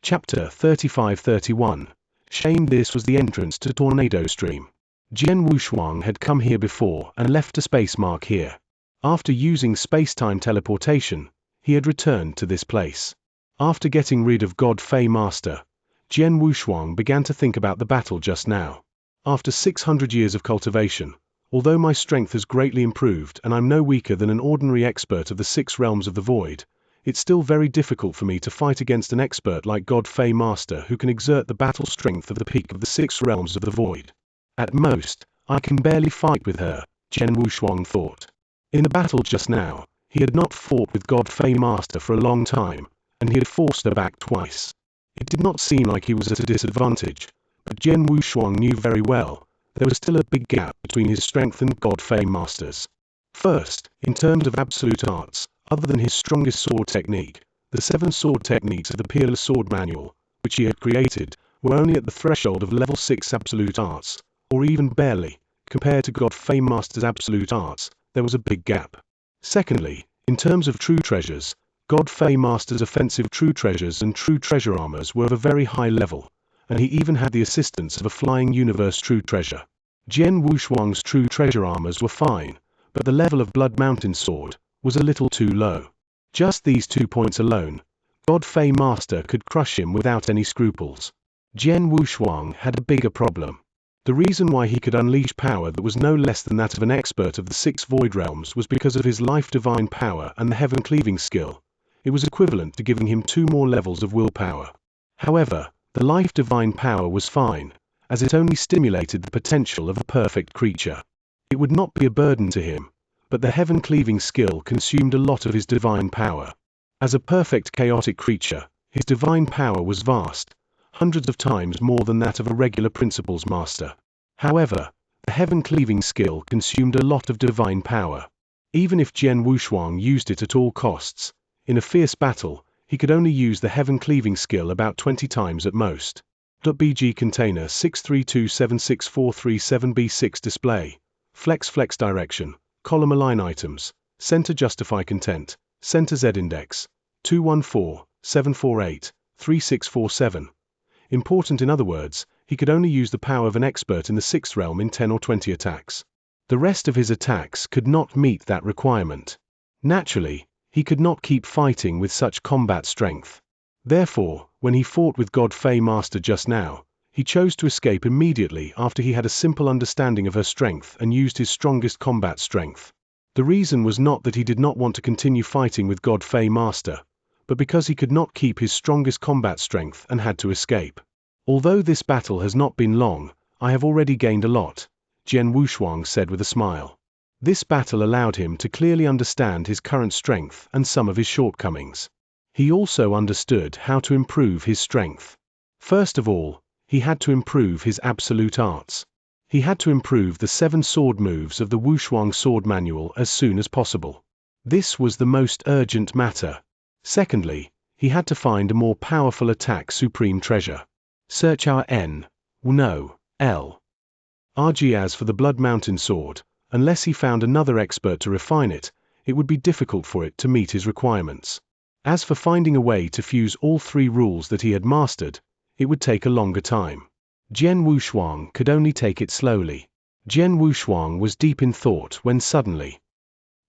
Chapter 35-31. Shame. This was the entrance to Tornado Stream. Jian Wushuang had come here before and left a space mark here. After using space-time teleportation, he had returned to this place. After getting rid of God Fei Master, Jian Wushuang began to think about the battle just now. After 600 years of cultivation, although my strength has greatly improved and I'm no weaker than an ordinary expert of the 6 realms of the void, it's still very difficult for me to fight against an expert like God Fei Master who can exert the battle strength of the peak of the 6 realms of the void. At most, I can barely fight with her, Jian Wushuang thought. In the battle just now, he had not fought with God Fei Master for a long time, and he had forced her back twice. It did not seem like he was at a disadvantage, but Jian Wushuang knew very well there was still a big gap between his strength and God Fei Master's. First, in terms of absolute arts, other than his strongest sword technique, the 7 sword techniques of the Peerless Sword Manual, which he had created, were only at the threshold of level 6 absolute arts, or even barely, compared to God Fei Master's absolute arts. There was a big gap. Secondly, in terms of true treasures, God Fei Master's offensive true treasures and true treasure armors were of a very high level, and he even had the assistance of a flying universe true treasure. Jian Wushuang's true treasure armors were fine, but the level of Blood Mountain Sword was a little too low. Just these 2 points alone, God Fei Master could crush him without any scruples. Jian Wushuang had a bigger problem. The reason why he could unleash power that was no less than that of an expert of the 6 void realms was because of his life divine power and the heaven cleaving skill. It was equivalent to giving him 2 more levels of willpower. However, the life divine power was fine, as it only stimulated the potential of a perfect creature. It would not be a burden to him, but the heaven cleaving skill consumed a lot of his divine power. As a perfect chaotic creature, his divine power was vast, hundreds of times more than that of a regular principles master. However, the heaven cleaving skill consumed a lot of divine power. Even if Jian Wushuang used it at all costs, in a fierce battle, he could only use the heaven cleaving skill about 20 times at most. .bg container 632764337b6 display. Flex direction, column align items, center justify content, center Z index, 214-748-3647. Important. In other words, he could only use the power of an expert in the 6th realm in 10 or 20 attacks. The rest of his attacks could not meet that requirement. Naturally, he could not keep fighting with such combat strength. Therefore, when he fought with God Fei Master just now, he chose to escape immediately after he had a simple understanding of her strength and used his strongest combat strength. The reason was not that he did not want to continue fighting with God Fei Master, but because he could not keep his strongest combat strength and had to escape. Although this battle has not been long, I have already gained a lot, Jian Wushuang said with a smile. This battle allowed him to clearly understand his current strength and some of his shortcomings. He also understood how to improve his strength. First of all, he had to improve his absolute arts. He had to improve the 7 sword moves of the Wushuang Sword Manual as soon as possible. This was the most urgent matter. Secondly, he had to find a more powerful attack supreme treasure. Search our N. No. L. RG. As for the Blood Mountain Sword, unless he found another expert to refine it, it would be difficult for it to meet his requirements. As for finding a way to fuse all 3 rules that he had mastered, it would take a longer time. Jian Wushuang could only take it slowly. Jian Wushuang was deep in thought when suddenly,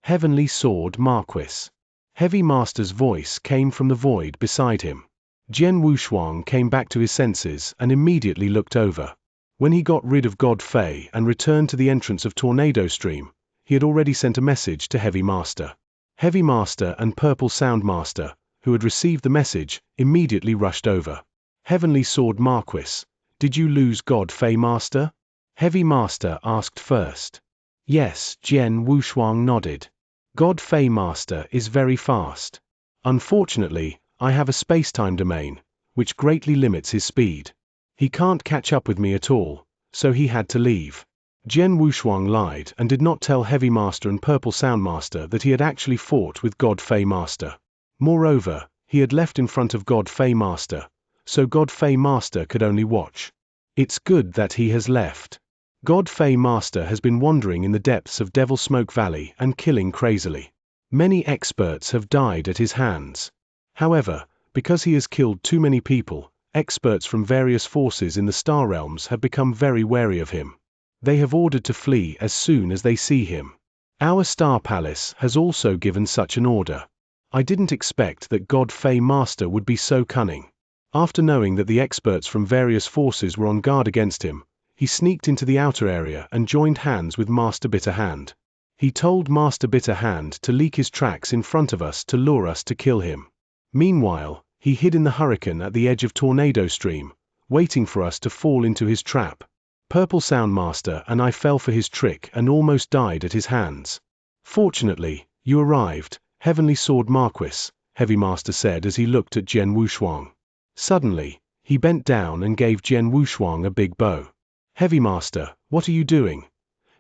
Heavenly Sword Marquis. Heavy Master's voice came from the void beside him. Jian Wushuang came back to his senses and immediately looked over. When he got rid of God Fei and returned to the entrance of Tornado Stream, he had already sent a message to Heavy Master. Heavy Master and Purple Sound Master, who had received the message, immediately rushed over. Heavenly Sword Marquis, did you lose God Fei Master? Heavy Master asked first. Yes, Jian Wushuang nodded. God Fei Master is very fast. Unfortunately, I have a space-time domain, which greatly limits his speed. He can't catch up with me at all, so he had to leave. Jian Wushuang lied and did not tell Heavy Master and Purple Sound Master that he had actually fought with God Fei Master. Moreover, he had left in front of God Fei Master, so God Fei Master could only watch. It's good that he has left. God Fei Master has been wandering in the depths of Devil Smoke Valley and killing crazily. Many experts have died at his hands. However, Because he has killed too many people, experts from various forces in the Star Realms have become very wary of him. They have ordered to flee as soon as they see him. Our Star Palace has also given such an order. I didn't expect that God Fey Master would be so cunning. After knowing that the experts from various forces were on guard against him, he sneaked into the outer area and joined hands with Master Bitterhand. He told Master Bitterhand to leak his tracks in front of us to lure us to kill him. Meanwhile, he hid in the hurricane at the edge of Tornado Stream, waiting for us to fall into his trap. Purple Sound Master and I fell for his trick and almost died at his hands. Fortunately, you arrived, Heavenly Sword Marquis, Heavy Master said as he looked at Jian Wushuang. Suddenly, he bent down and gave Jian Wushuang a big bow. Heavy Master, what are you doing?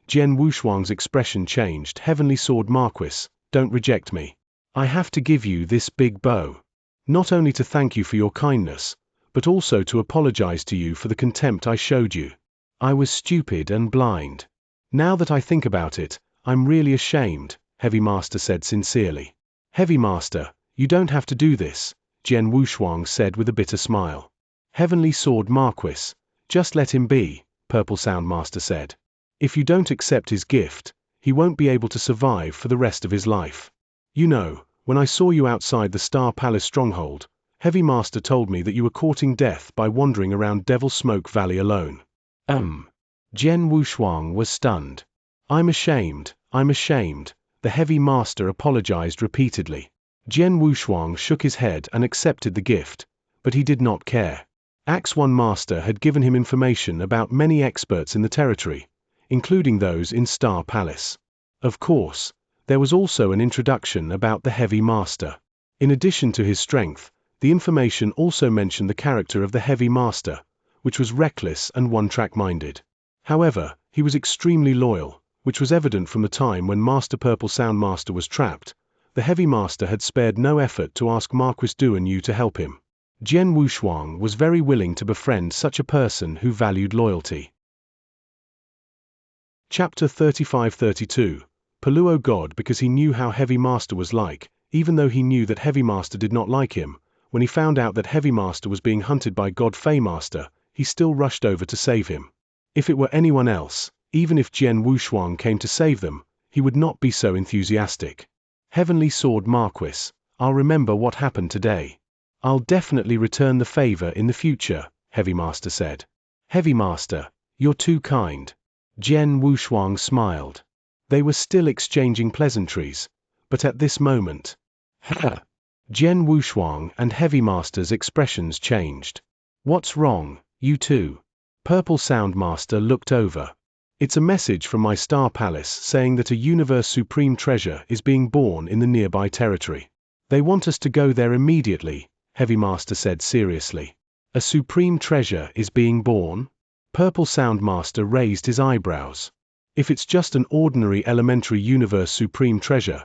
Jian Wushuang's expression changed. Heavenly Sword Marquis, don't reject me. I have to give you this big bow. Not only to thank you for your kindness, but also to apologize to you for the contempt I showed you. I was stupid and blind. Now that I think about it, I'm really ashamed, Heavy Master said sincerely. Heavy Master, you don't have to do this, Jian Wushuang said with a bitter smile. Heavenly Sword Marquis, just let him be, Purple Sound Master said. If you don't accept his gift, he won't be able to survive for the rest of his life. You know, when I saw you outside the Star Palace stronghold, Heavy Master told me that you were courting death by wandering around Devil Smoke Valley alone. Jian Wushuang was stunned. I'm ashamed, the Heavy Master apologized repeatedly. Jian Wushuang shook his head and accepted the gift, but he did not care. Axe One Master had given him information about many experts in the territory, including those in Star Palace. Of course, there was also an introduction about the Heavy Master. In addition to his strength, the information also mentioned the character of the Heavy Master, which was reckless and one-track-minded. However, he was extremely loyal, which was evident from the time when Master Purple Sound Master was trapped. The Heavy Master had spared no effort to ask Marquis Duan Yu to help him. Jian Wushuang was very willing to befriend such a person who valued loyalty. Chapter 35-32. Paluo God. Because he knew how Heavy Master was like, even though he knew that Heavy Master did not like him, when he found out that Heavy Master was being hunted by God Fey Master, he still rushed over to save him. If it were anyone else, even if Jian Wushuang came to save them, he would not be so enthusiastic. Heavenly Sword Marquis, I'll remember what happened today. I'll definitely return the favor in the future, Heavy Master said. Heavy Master, you're too kind. Jian Wushuang smiled. They were still exchanging pleasantries, but at this moment, Jian Wushuang and Heavy Master's expressions changed. What's wrong, you two? Purple Sound Master looked over. It's a message from my Star Palace saying that a Universe Supreme Treasure is being born in the nearby territory. They want us to go there immediately, Heavy Master said seriously. A Supreme Treasure is being born? Purple Sound Master raised his eyebrows. If it's just an ordinary elementary Universe Supreme Treasure,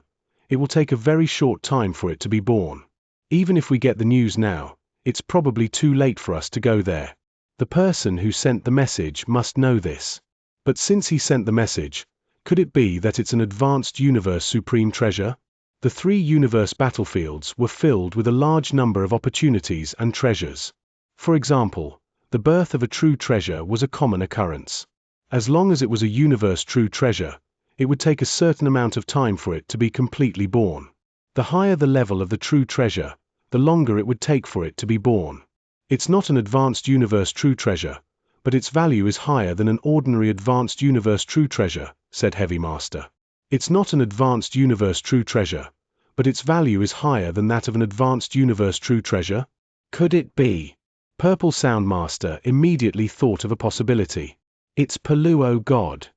it will take a very short time for it to be born. Even if we get the news now, it's probably too late for us to go there. The person who sent the message must know this. But since he sent the message, could it be that it's an advanced Universe Supreme Treasure? The 3 universe battlefields were filled with a large number of opportunities and treasures. For example, the birth of a true treasure was a common occurrence. As long as it was a universe true treasure, it would take a certain amount of time for it to be completely born. The higher the level of the true treasure, the longer it would take for it to be born. It's not an advanced universe true treasure, but its value is higher than an ordinary advanced universe true treasure, said Heavy Master. It's not an advanced universe true treasure, but its value is higher than that of an advanced universe true treasure? Could it be? Purple Sound Master immediately thought of a possibility. It's Paluo God.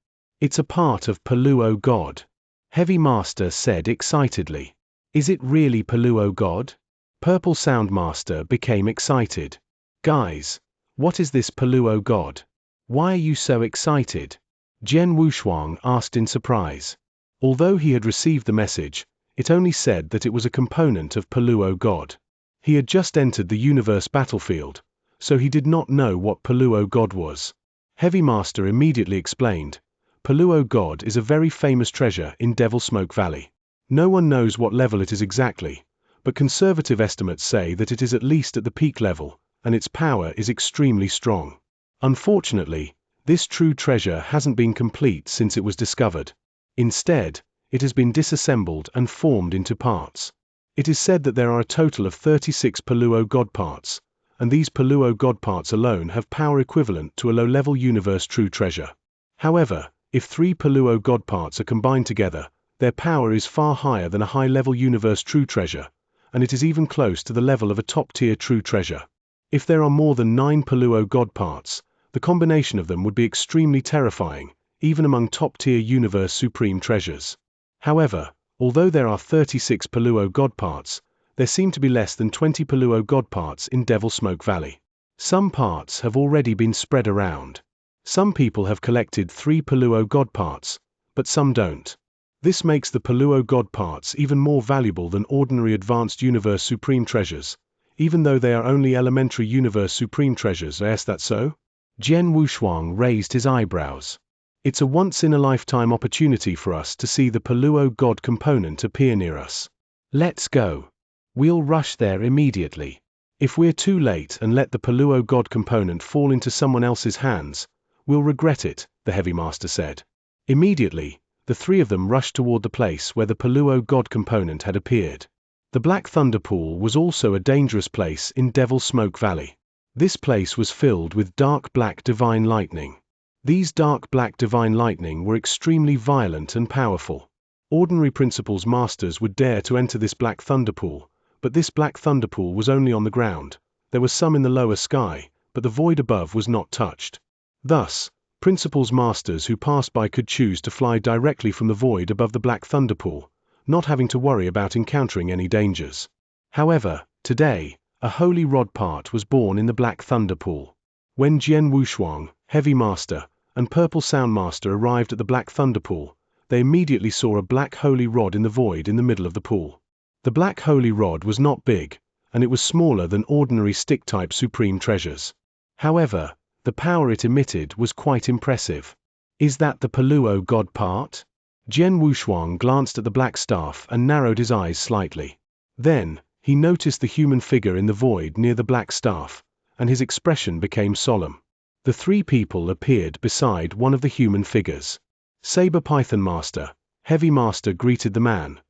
It's a part of Paluo God. Heavy Master said excitedly. Is it really Paluo God? Purple Sound Master became excited. Guys, what is this Paluo God? Why are you so excited? Jian Wushuang asked in surprise. Although he had received the message, it only said that it was a component of Paluo God. He had just entered the universe battlefield, so he did not know what Paluo God was. Heavy Master immediately explained. Paluo God is a very famous treasure in Devil Smoke Valley. No one knows what level it is exactly, but conservative estimates say that it is at least at the peak level, and its power is extremely strong. Unfortunately, this true treasure hasn't been complete since it was discovered. Instead, it has been disassembled and formed into parts. It is said that there are a total of 36 Paluo God parts, and these Paluo God parts alone have power equivalent to a low-level universe true treasure. However, if 3 Paluo God parts are combined together, their power is far higher than a high-level universe true treasure, and it is even close to the level of a top-tier true treasure. If there are more than 9 Paluo God parts, the combination of them would be extremely terrifying, even among top-tier universe supreme treasures. However, although there are 36 Paluo God parts, there seem to be less than 20 Paluo God parts in Devil Smoke Valley. Some parts have already been spread around. Some people have collected 3 Paluo God parts, but some don't. This makes the Paluo God parts even more valuable than ordinary advanced universe supreme treasures, even though they are only elementary universe supreme treasures. Is that so? Jian Wushuang raised his eyebrows. It's a once-in-a-lifetime opportunity for us to see the Paluo God component appear near us. Let's go. We'll rush there immediately. If we're too late and let the Paluo God component fall into someone else's hands, we'll regret it, the Heavy Master said. Immediately, the 3 of them rushed toward the place where the Paluo God component had appeared. The Black Thunder Pool was also a dangerous place in Devil Smoke Valley. This place was filled with dark black divine lightning. These dark black divine lightning were extremely violent and powerful. Ordinary Principles Masters would dare to enter this Black Thunder Pool, but this Black Thunder Pool was only on the ground. There was some in the lower sky, but the void above was not touched. Thus, Principles Masters who passed by could choose to fly directly from the void above the Black Thunder Pool, not having to worry about encountering any dangers. However, today, a Holy Rod part was born in the Black Thunder Pool. When Jian Wushuang, Heavy Master, and Purple Sound Master arrived at the Black Thunder Pool, they immediately saw a black holy rod in the void in the middle of the pool. The black holy rod was not big, and it was smaller than ordinary stick-type supreme treasures. However, the power it emitted was quite impressive. Is that the Paluo God part? Jian Wushuang glanced at the black staff and narrowed his eyes slightly. Then, he noticed the human figure in the void near the black staff, and his expression became solemn. The 3 people appeared beside one of the human figures. Saber Python Master, Heavy Master greeted the man.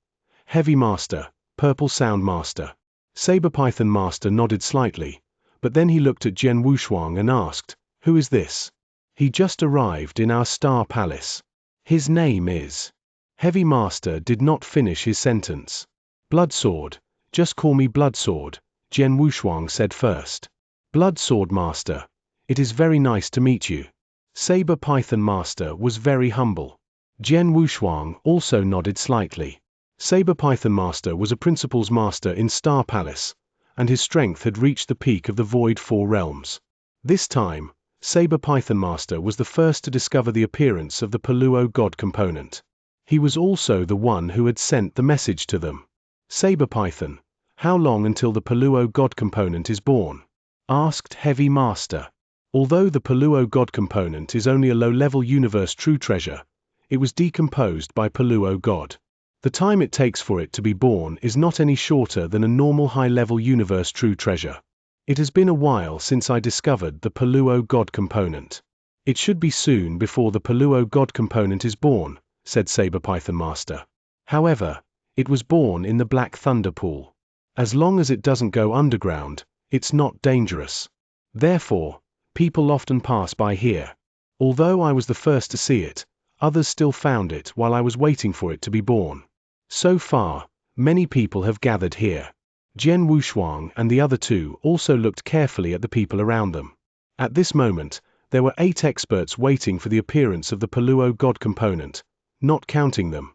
Heavy Master, Purple Sound Master. Saber Python Master nodded slightly, but then he looked at Jian Wushuang and asked, "Who is this?" "He just arrived in our Star Palace. His name is..." Heavy Master did not finish his sentence. "Bloodsword, just call me Bloodsword," Jian Wushuang said first. "Bloodsword Master, it is very nice to meet you." Saber Python Master was very humble. Jian Wushuang also nodded slightly. Saber Python Master was a Principles Master in Star Palace, and his strength had reached the peak of the Void 4 realms. This time, Saber Python Master was the first to discover the appearance of the Paluo God component. He was also the one who had sent the message to them. "Saber Python, how long until the Paluo God component is born?" asked Heavy Master. Although the Paluo God component is only a low-level universe true treasure, it was decomposed by Paluo God. The time it takes for it to be born is not any shorter than a normal high-level universe true treasure. It has been a while since I discovered the Paluo God component. "It should be soon before the Paluo God component is born," said Saber Python Master. "However, it was born in the Black Thunder Pool. As long as it doesn't go underground, it's not dangerous. Therefore, people often pass by here. Although I was the first to see it, others still found it while I was waiting for it to be born. So far, many people have gathered here." Jian Wushuang and the other 2 also looked carefully at the people around them. At this moment, there were 8 experts waiting for the appearance of the Paluo God component, not counting them.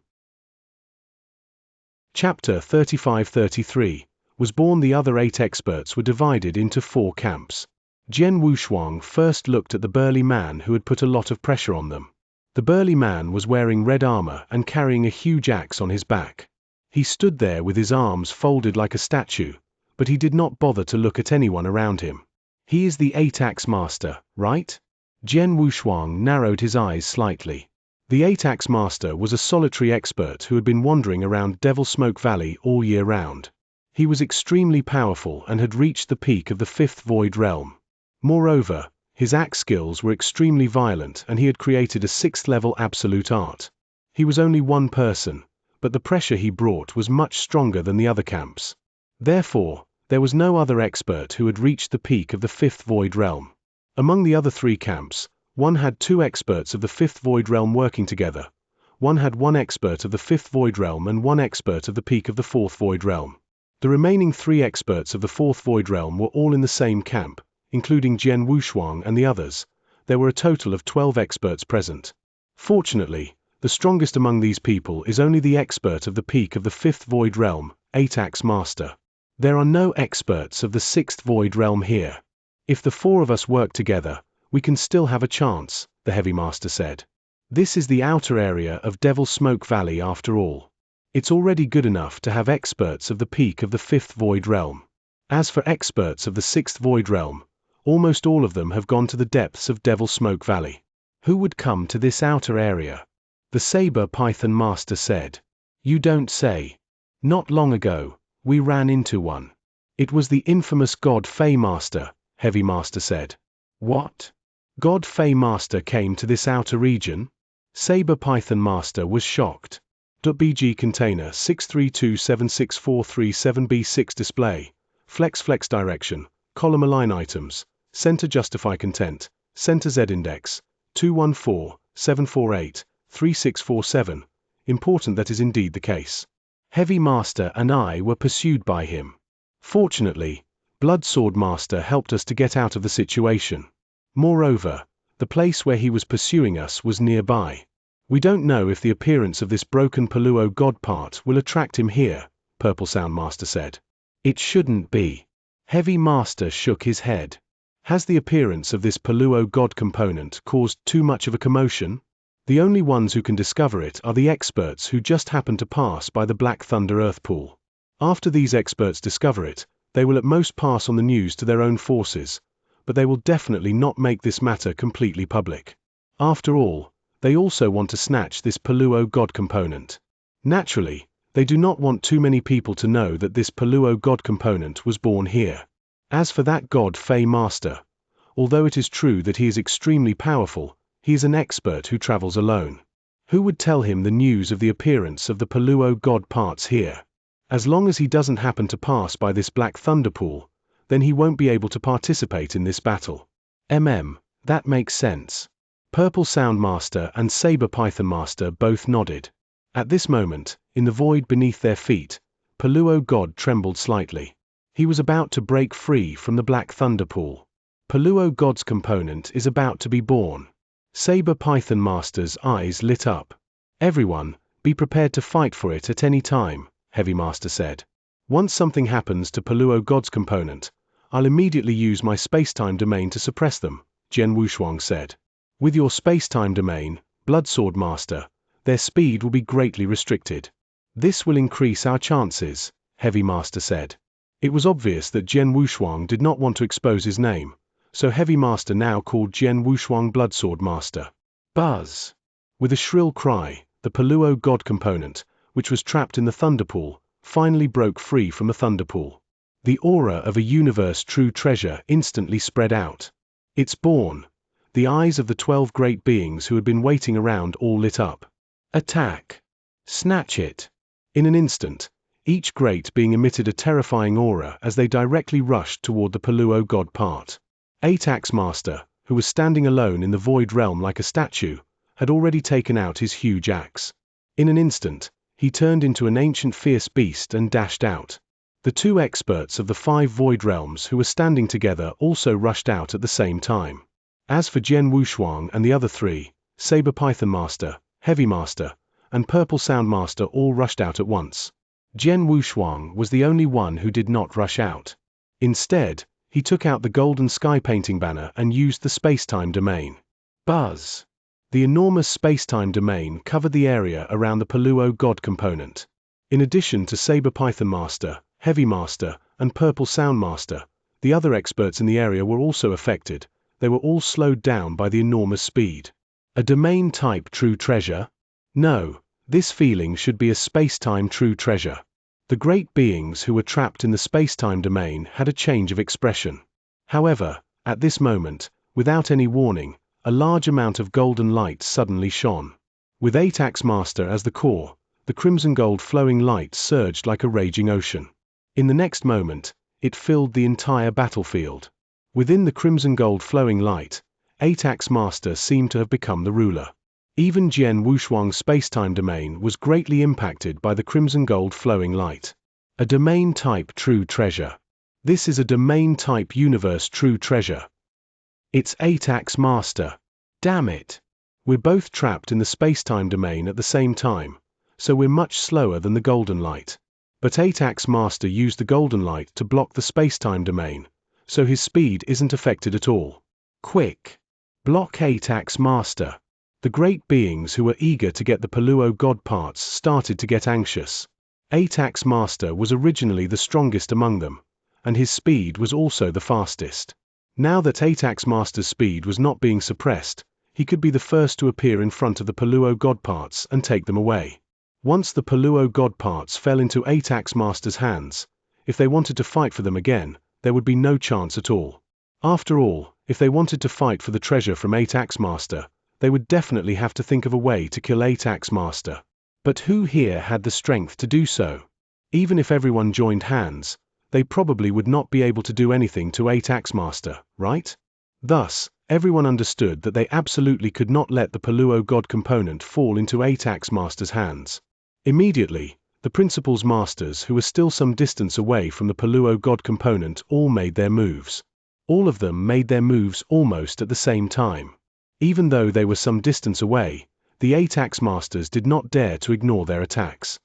Chapter 35-33 was born. The other 8 experts were divided into 4 camps. Jian Wushuang first looked at the burly man who had put a lot of pressure on them. The burly man was wearing red armor and carrying a huge axe on his back. He stood there with his arms folded like a statue, but he did not bother to look at anyone around him. "He is the 8-Axe Master, right?" Jian Wushuang narrowed his eyes slightly. The 8-Axe Master was a solitary expert who had been wandering around Devil Smoke Valley all year round. He was extremely powerful and had reached the peak of the fifth void realm. Moreover, his axe skills were extremely violent and he had created a sixth-level absolute art. He was only one person, but the pressure he brought was much stronger than the other camps. Therefore, there was no other expert who had reached the peak of the fifth void realm. Among the other three camps, one had two experts of the fifth void realm working together. One had one expert of the fifth void realm and one expert of the peak of the fourth void realm. The remaining three experts of the fourth void realm were all in the same camp, including Jian Wushuang and the others. There were a total of 12 experts present. Fortunately, the strongest among these people is only the expert of the peak of the fifth void realm, 8-axe master. There are no experts of the sixth void realm here. If the four of us work together, we can still have a chance, the heavy master said. This is the outer area of Devil Smoke Valley after all. It's already good enough to have experts of the peak of the fifth void realm. As for experts of the sixth void realm, almost all of them have gone to the depths of Devil Smoke Valley. Who would come to this outer area? The Saber Python Master said. You don't say. Not long ago, we ran into one. It was the infamous God Fey Master, Heavy Master said. What? God Fey Master came to this outer region? Saber Python Master was shocked. .bg container 632764337b6 display. Flex direction, column align items, center justify content, center Z index, 214-748-3647. Important that is indeed the case. Heavy Master and I were pursued by him. Fortunately, Blood Sword Master helped us to get out of the situation. Moreover, the place where he was pursuing us was nearby. We don't know if the appearance of this broken Paluo God part will attract him here, Purple Sound Master said. It shouldn't be. Heavy Master shook his head. Has the appearance of this Paluo God component caused too much of a commotion? The only ones who can discover it are the experts who just happen to pass by the Black Thunder Earth Pool. After these experts discover it, they will at most pass on the news to their own forces, but they will definitely not make this matter completely public. After all, they also want to snatch this Paluo God component. Naturally, they do not want too many people to know that this Paluo God component was born here. As for that God Fey Master, although it is true that he is extremely powerful, he is an expert who travels alone. Who would tell him the news of the appearance of the Paluo God parts here? As long as he doesn't happen to pass by this Black Thunder Pool, then he won't be able to participate in this battle. That makes sense. Purple Sound Master and Saber Python Master both nodded. At this moment, in the void beneath their feet, Paluo God trembled slightly. He was about to break free from the Black Thunder Pool. Paluo God's component is about to be born. Saber Python Master's eyes lit up. Everyone, be prepared to fight for it at any time, Heavy Master said. Once something happens to Paluo God's component, I'll immediately use my space-time domain to suppress them, Jian Wushuang said. With your space-time domain, Blood Sword Master, their speed will be greatly restricted. This will increase our chances, Heavy Master said. It was obvious that Jian Wushuang did not want to expose his name, so Heavy Master now called Jian Wushuang Blood Sword Master. Buzz! With a shrill cry, the Paluo God component, which was trapped in the Thunder Pool, finally broke free from the Thunder Pool. The aura of a universe true treasure instantly spread out. It's born. The eyes of the 12 great beings who had been waiting around all lit up. Attack! Snatch it! In an instant, each great being emitted a terrifying aura as they directly rushed toward the Paluo God part. 8-axe Master, who was standing alone in the void realm like a statue, had already taken out his huge axe. In an instant, he turned into an ancient fierce beast and dashed out. The two experts of the 5 void realms who were standing together also rushed out at the same time. As for Jian Wushuang and the other 3, Saber Python Master, Heavy Master, and Purple Sound Master all rushed out at once. Jian Wushuang was the only one who did not rush out. Instead, he took out the golden sky painting banner and used the space-time domain. Buzz! The enormous space-time domain covered the area around the Paluo God component. In addition to Saber Python Master, Heavy Master, and Purple Sound Master, the other experts in the area were also affected. They were all slowed down by the enormous speed. A domain-type true treasure? No, this feeling should be a space-time true treasure. The great beings who were trapped in the space-time domain had a change of expression. However, at this moment, without any warning, a large amount of golden light suddenly shone. With 8-Axe Master as the core, the crimson gold flowing light surged like a raging ocean. In the next moment, it filled the entire battlefield. Within the crimson gold flowing light, 8-Axe Master seemed to have become the ruler. Even Jian Wushuang's space-time domain was greatly impacted by the crimson gold flowing light. A domain-type true treasure. This is a domain-type universe true treasure. It's 8-Axe Master. Damn it. We're both trapped in the space-time domain at the same time, so we're much slower than the golden light. But 8-Axe Master used the golden light to block the space-time domain, so his speed isn't affected at all. Quick! Block 8-Axe Master. The great beings who were eager to get the Paluo God parts started to get anxious. 8-Axe Master was originally the strongest among them, and his speed was also the fastest. Now that 8-Axe Master's speed was not being suppressed, he could be the first to appear in front of the Paluo God parts and take them away. Once the Paluo God parts fell into 8-Axe Master's hands, if they wanted to fight for them again, there would be no chance at all. After all, if they wanted to fight for the treasure from 8-Axe Master, they would definitely have to think of a way to kill 8-Axe Master. But who here had the strength to do so? Even if everyone joined hands, they probably would not be able to do anything to 8-Axe Master, right? Thus, everyone understood that they absolutely could not let the Paluo God component fall into 8-Axe Master's hands. Immediately, the Principal's Masters who were still some distance away from the Paluo God component all made their moves. All of them made their moves almost at the same time. Even though they were some distance away, the 8-Axe Masters did not dare to ignore their attacks.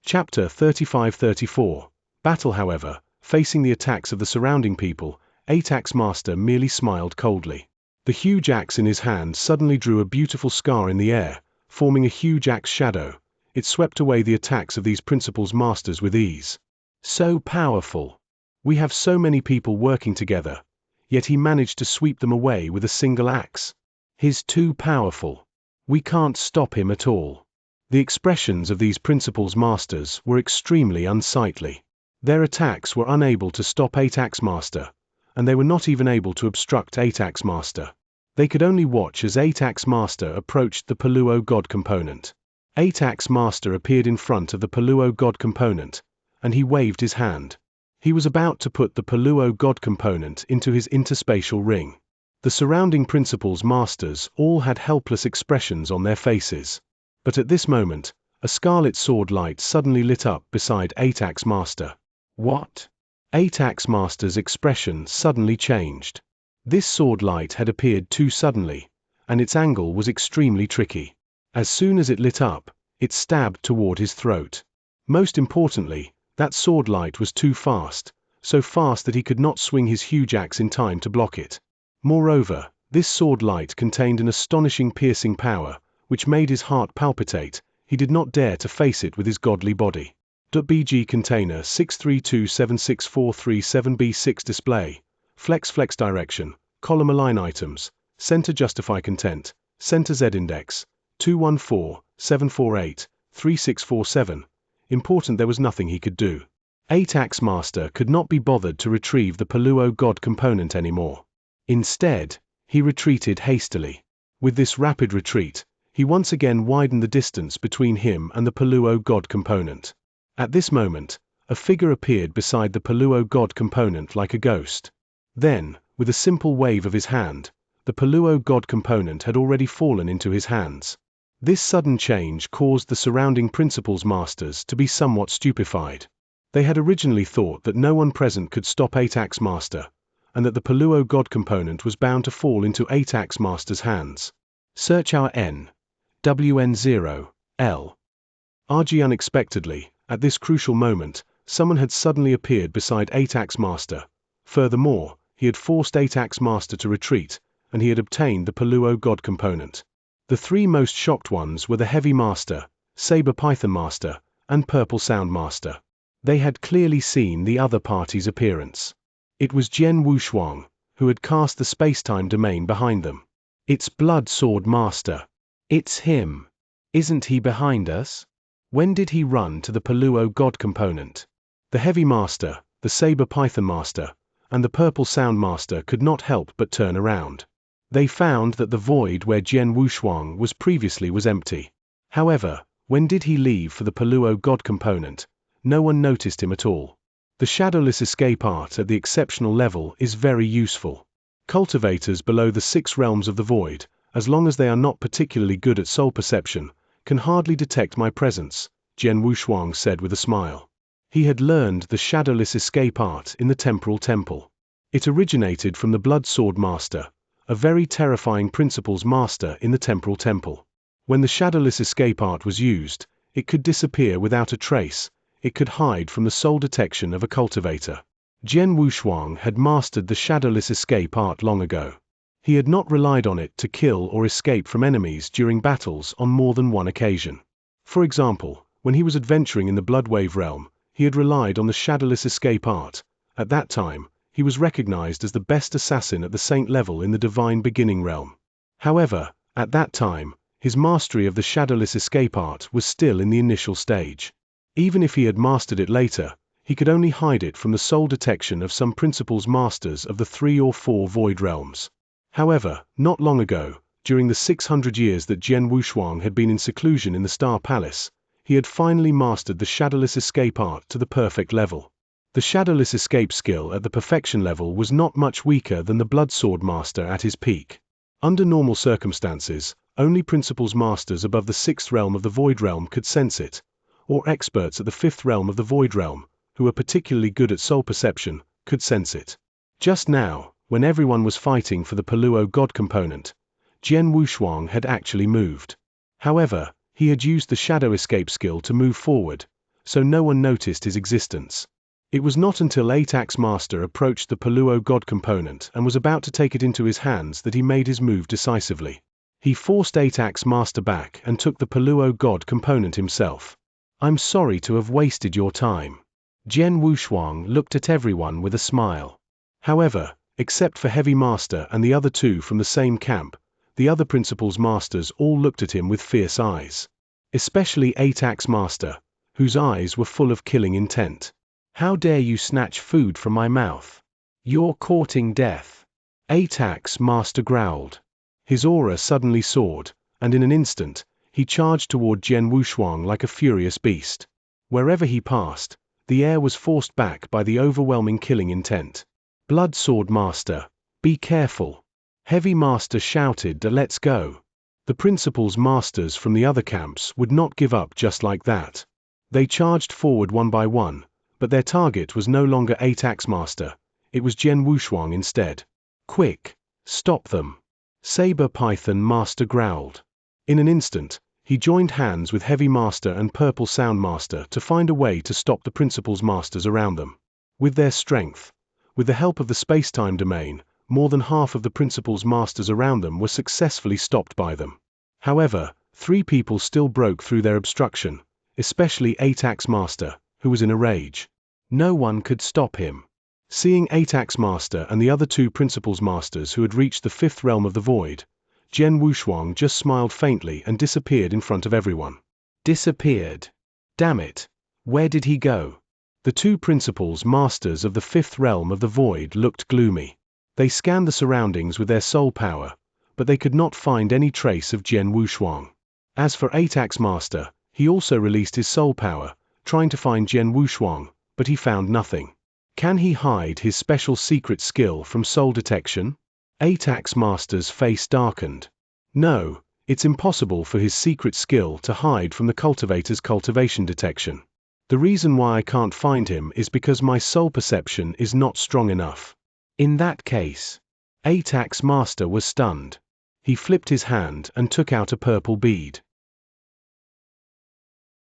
Chapter 35-34. Battle. However, facing the attacks of the surrounding people, 8-Axe Master merely smiled coldly. The huge axe in his hand suddenly drew a beautiful scar in the air, forming a huge axe shadow. It swept away the attacks of these Principal's Masters with ease. So powerful! We have so many people working together, yet he managed to sweep them away with a single axe. He's too powerful. We can't stop him at all. The expressions of these Principal's Masters were extremely unsightly. Their attacks were unable to stop 8-Axe Master, and they were not even able to obstruct 8-Axe Master. They could only watch as 8-Axe Master approached the Paluo God component. 8-Axe Master appeared in front of the Paluo God component, and he waved his hand. He was about to put the Paluo God component into his interspatial ring. The surrounding Principal's Masters all had helpless expressions on their faces. But at this moment, a scarlet sword light suddenly lit up beside 8-Axe Master. What? 8-Axe Master's expression suddenly changed. This sword light had appeared too suddenly, and its angle was extremely tricky. As soon as it lit up, it stabbed toward his throat. Most importantly, that sword light was too fast, so fast that he could not swing his huge axe in time to block it. Moreover, this sword light contained an astonishing piercing power, which made his heart palpitate. He did not dare to face it with his godly body. .bg container 632764337b6 display. Flex direction, column align items, center justify content, center Z index, 214-748-3647. Important there was nothing he could do. 8-Axe Master could not be bothered to retrieve the Paluo God component anymore. Instead, he retreated hastily. With this rapid retreat, he once again widened the distance between him and the Paluo God component. At this moment, a figure appeared beside the Paluo God component like a ghost. Then, with a simple wave of his hand, the Paluo God component had already fallen into his hands. This sudden change caused the surrounding Principal's Masters to be somewhat stupefied. They had originally thought that no one present could stop 8-Axe Master, and that the Paluo God component was bound to fall into 8-Axe Master's hands. Search our N. WN0, L. RG. Unexpectedly, at this crucial moment, someone had suddenly appeared beside 8-Axe Master. Furthermore, he had forced 8-Axe Master to retreat, and he had obtained the Paluo God component. The three most shocked ones were the Heavy Master, Saber Python Master, and Purple Sound Master. They had clearly seen the other party's appearance. It was Jian Wushuang, who had cast the space-time domain behind them. It's Blood Sword Master. It's him. Isn't he behind us? When did he run to the Paluo God component? The Heavy Master, the Saber Python Master, and the Purple Sound Master could not help but turn around. They found that the void where Jian Wushuang was previously was empty. However, when did he leave for the Paluo God component? No one noticed him at all. The shadowless escape art at the exceptional level is very useful. Cultivators below the 6 realms of the void, as long as they are not particularly good at soul perception, can hardly detect my presence, Jian Wushuang said with a smile. He had learned the shadowless escape art in the Temporal Temple. It originated from the Blood Sword Master, a very terrifying principles master in the Temporal Temple. When the shadowless escape art was used, it could disappear without a trace, it could hide from the soul detection of a cultivator. Jian Wushuang had mastered the shadowless escape art long ago. He had not relied on it to kill or escape from enemies during battles on more than one occasion. For example, when he was adventuring in the Bloodwave realm, he had relied on the shadowless escape art. At that time, he was recognized as the best assassin at the saint level in the divine beginning realm. However, at that time, his mastery of the shadowless escape art was still in the initial stage. Even if he had mastered it later, he could only hide it from the soul detection of some principles masters of the 3 or 4 void realms. However, not long ago, during the 600 years that Jian Wushuang had been in seclusion in the Star Palace, he had finally mastered the shadowless escape art to the perfect level. The shadowless escape skill at the perfection level was not much weaker than the Blood Sword Master at his peak. Under normal circumstances, only principles masters above the 6th realm of the void realm could sense it, or experts at the 5th realm of the void realm, who were particularly good at soul perception, could sense it. Just now, when everyone was fighting for the Paluo God component, Jian Wushuang had actually moved. However, he had used the shadow escape skill to move forward, so no one noticed his existence. It was not until 8-Axe Master approached the Paluo God component and was about to take it into his hands that he made his move decisively. He forced 8-Axe Master back and took the Paluo God component himself. "I'm sorry to have wasted your time." Jian Wushuang looked at everyone with a smile. However, except for Heavy Master and the other 2 from the same camp, the other principles masters all looked at him with fierce eyes. Especially 8-Axe Master, whose eyes were full of killing intent. "How dare you snatch food from my mouth? You're courting death." 8-Axe Master growled. His aura suddenly soared, and in an instant, he charged toward Jian Wushuang like a furious beast. Wherever he passed, the air was forced back by the overwhelming killing intent. "Blood Sword Master, be careful." Heavy Master shouted, "Let's go." The principles masters from the other camps would not give up just like that. They charged forward one by one, but their target was no longer 8-Axe Master, it was Jian Wushuang instead. "Quick, stop them." Saber Python Master growled. In an instant, he joined hands with Heavy Master and Purple Sound Master to find a way to stop the principles masters around them. With their strength, with the help of the space-time domain, more than half of the principles masters around them were successfully stopped by them. However, 3 people still broke through their obstruction, especially 8-Axe Master, who was in a rage. No one could stop him. Seeing 8-Axe Master and the other 2 principles masters who had reached the 5th realm of the void, Jian Wushuang just smiled faintly and disappeared in front of everyone. Disappeared. Damn it. Where did he go? The 2 principles masters of the 5th realm of the void looked gloomy. They scanned the surroundings with their soul power, but they could not find any trace of Jian Wushuang. As for 8-Axe Master, he also released his soul power, trying to find Jian Wushuang, but he found nothing. Can he hide his special secret skill from soul detection? 8-Axe Master's face darkened. No, it's impossible for his secret skill to hide from the cultivator's cultivation detection. The reason why I can't find him is because my soul perception is not strong enough. In that case, 8-Axe Master was stunned. He flipped his hand and took out a purple bead.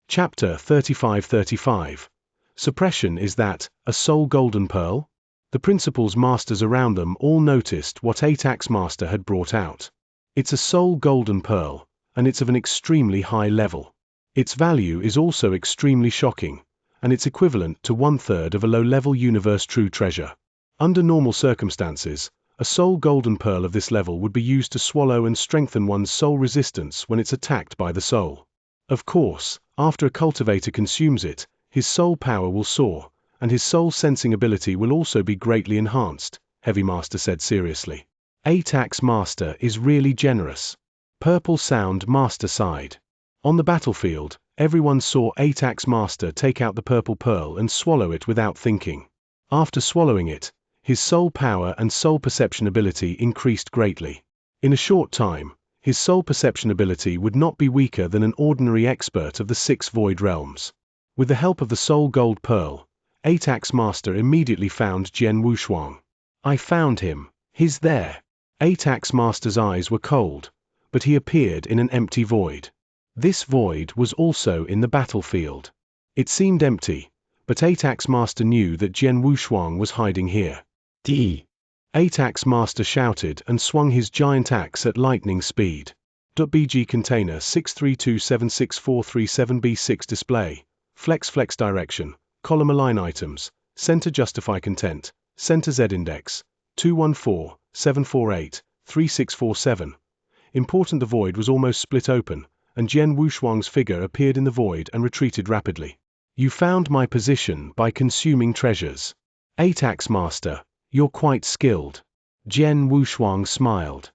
Chapter 35-35. Suppression is that, a soul golden pearl? The principles masters around them all noticed what 8-Axe Master had brought out. It's a soul golden pearl, and it's of an extremely high level. Its value is also extremely shocking, and it's equivalent to 1/3 of a low-level universe true treasure. Under normal circumstances, a soul golden pearl of this level would be used to swallow and strengthen one's soul resistance when it's attacked by the soul. Of course, After a cultivator consumes it, his soul power will soar, and his soul sensing ability will also be greatly enhanced, Heavy Master said seriously. 8-Axe Master is really generous. Purple Sound Master sighed. On the battlefield, everyone saw 8-Axe Master take out the purple pearl and swallow it without thinking. After swallowing it, his soul power and soul perception ability increased greatly. In a short time, his soul perception ability would not be weaker than an ordinary expert of the 6 void realms. With the help of the soul gold pearl, 8-Axe Master immediately found Jian Wushuang. I found him. He's there. 8-Axe Master's eyes were cold, but he appeared in an empty void. This void was also in the battlefield. It seemed empty, but 8-Axe Master knew that Jian Wushuang was hiding here. 8-Axe Master shouted and swung his giant axe at lightning speed. .bg container 632764337b6 display. Flex direction. Column align items. Center justify content. Center Z index. 214-748-3647. Important. The void was almost split open, and Jian Wushuang's figure appeared in the void and retreated rapidly. You found my position by consuming treasures. 8-Axe Master, you're quite skilled. Jian Wushuang smiled.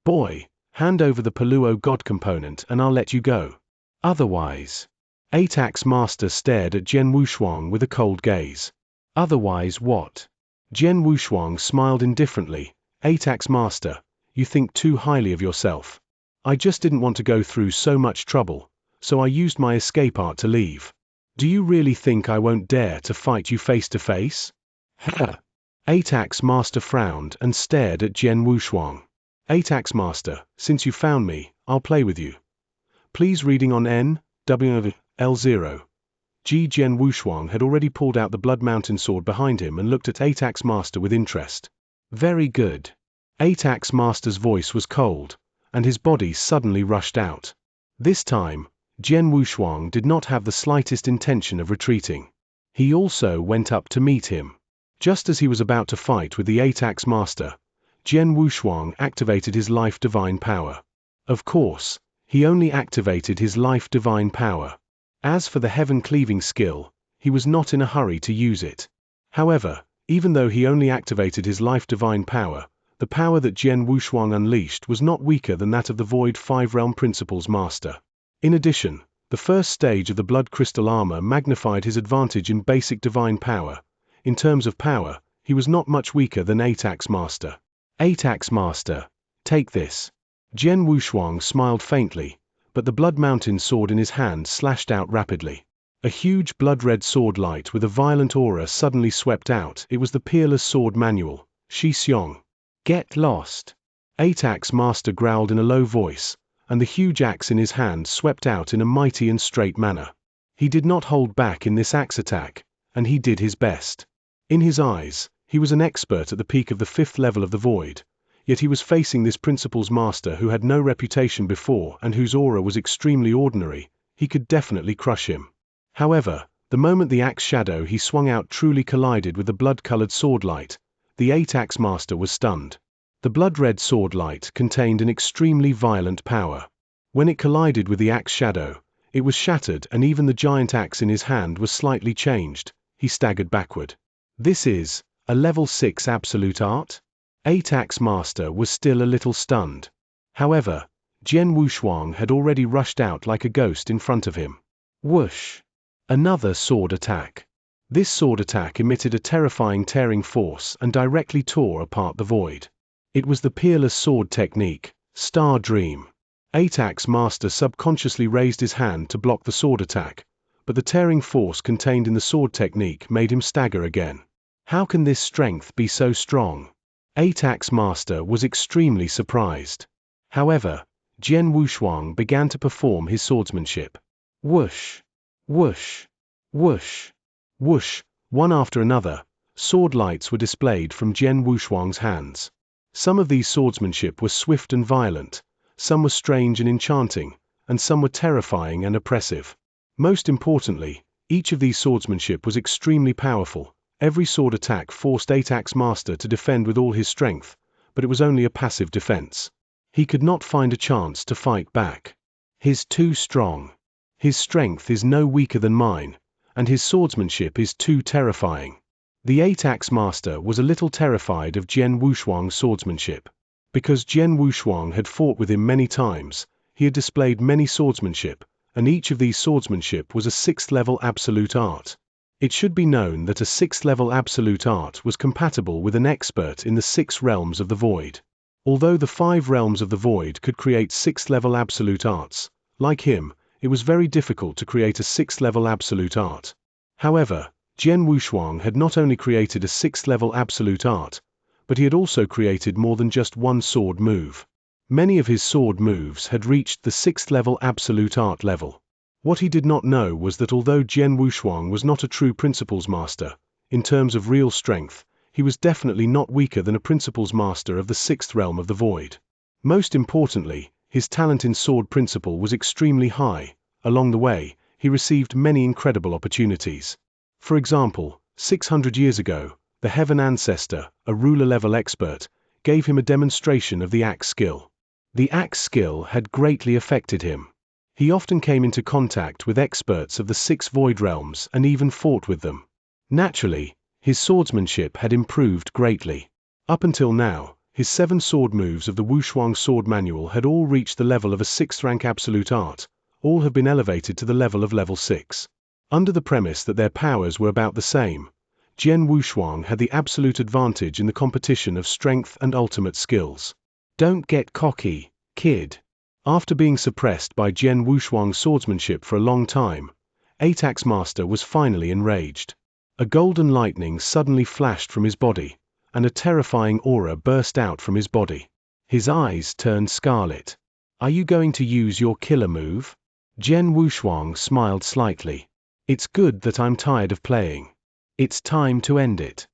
Boy, hand over the Paluo God component and I'll let you go. Otherwise. 8-Axe Master stared at Jian Wushuang with a cold gaze. Otherwise what? Jian Wushuang smiled indifferently. 8-Axe Master, you think too highly of yourself. I just didn't want to go through so much trouble, so I used my escape art to leave. Do you really think I won't dare to fight you face to face? Ha! 8-Axe Master frowned and stared at Jian Wushuang. 8-Axe Master, since you found me, I'll play with you. Please reading on N.W.L0. Jian Wushuang had already pulled out the Blood Mountain sword behind him and looked at 8-Axe Master with interest. Very good. 8-Axe Master's voice was cold, and his body suddenly rushed out. This time, Jian Wushuang did not have the slightest intention of retreating. He also went up to meet him. Just as he was about to fight with the 8-Axe Master, Jian Wushuang activated his life divine power. Of course, he only activated his life divine power. As for the heaven cleaving skill, he was not in a hurry to use it. However, even though he only activated his life divine power, the power that Jian Wushuang unleashed was not weaker than that of the Void 5 Realm Principles Master. In addition, the first stage of the Blood Crystal Armor magnified his advantage in basic divine power. In terms of power, he was not much weaker than 8-Axe Master. 8-Axe Master, take this. Jian Wushuang smiled faintly, but the Blood Mountain sword in his hand slashed out rapidly. A huge blood-red sword light with a violent aura suddenly swept out. It was the Peerless Sword Manual, Xianxia. Get lost. 8-Axe Master growled in a low voice, and the huge axe in his hand swept out in a mighty and straight manner. He did not hold back in this axe attack, and he did his best. In his eyes, he was an expert at the peak of the 5th level of the Void, yet he was facing this Principles Master who had no reputation before and whose aura was extremely ordinary. He could definitely crush him. However, the moment the axe shadow he swung out truly collided with the blood-colored sword light, the 8-Axe Master was stunned. The blood-red sword light contained an extremely violent power. When it collided with the axe shadow, it was shattered and even the giant axe in his hand was slightly changed. He staggered backward. This is a level 6 absolute art? 8-Axe Master was still a little stunned. However, Jian Wushuang had already rushed out like a ghost in front of him. Whoosh! Another sword attack. This sword attack emitted a terrifying tearing force and directly tore apart the void. It was the Peerless Sword technique, Star Dream. 8-Axe Master subconsciously raised his hand to block the sword attack, but the tearing force contained in the sword technique made him stagger again. How can this strength be so strong? 8-Axe Master was extremely surprised. However, Jian Wushuang began to perform his swordsmanship. Whoosh! Whoosh! Whoosh! Whoosh! One after another, sword lights were displayed from Jian Wushuang's hands. Some of these swordsmanship were swift and violent, some were strange and enchanting, and some were terrifying and oppressive. Most importantly, each of these swordsmanship was extremely powerful. Every sword attack forced 8-Axe Master to defend with all his strength, but it was only a passive defense. He could not find a chance to fight back. He's too strong. His strength is no weaker than mine, and his swordsmanship is too terrifying. The 8-axe master was a little terrified of Jian Wushuang's swordsmanship. Because Jian Wushuang had fought with him many times, he had displayed many swordsmanship, and each of these swordsmanship was a 6th-level absolute art. It should be known that a 6th-level absolute art was compatible with an expert in the 6 realms of the void. Although the 5 realms of the void could create 6th-level absolute arts, like him, it was very difficult to create a 6th-level absolute art. However, Jian Wushuang had not only created a 6th-level absolute art, but he had also created more than just one sword move. Many of his sword moves had reached the 6th-level absolute art level. What he did not know was that although Jian Wushuang was not a true principles master, in terms of real strength, he was definitely not weaker than a principles master of the 6th realm of the void. Most importantly, his talent in sword principle was extremely high. Along the way, he received many incredible opportunities. For example, 600 years ago, the Heaven Ancestor, a ruler-level expert, gave him a demonstration of the axe skill. The axe skill had greatly affected him. He often came into contact with experts of the 6 void realms and even fought with them. Naturally, his swordsmanship had improved greatly. Up until now, his 7 sword moves of the Wushuang Sword Manual had all reached the level of a 6th-rank absolute art. All have been elevated to the level of level 6. Under the premise that their powers were about the same, Jian Wushuang had the absolute advantage in the competition of strength and ultimate skills. Don't get cocky, kid. After being suppressed by Jian Wushuang's swordsmanship for a long time, 8-axe master was finally enraged. A golden lightning suddenly flashed from his body, and a terrifying aura burst out from his body. His eyes turned scarlet. Are you going to use your killer move? Jian Wushuang smiled slightly. It's good that I'm tired of playing. It's time to end it.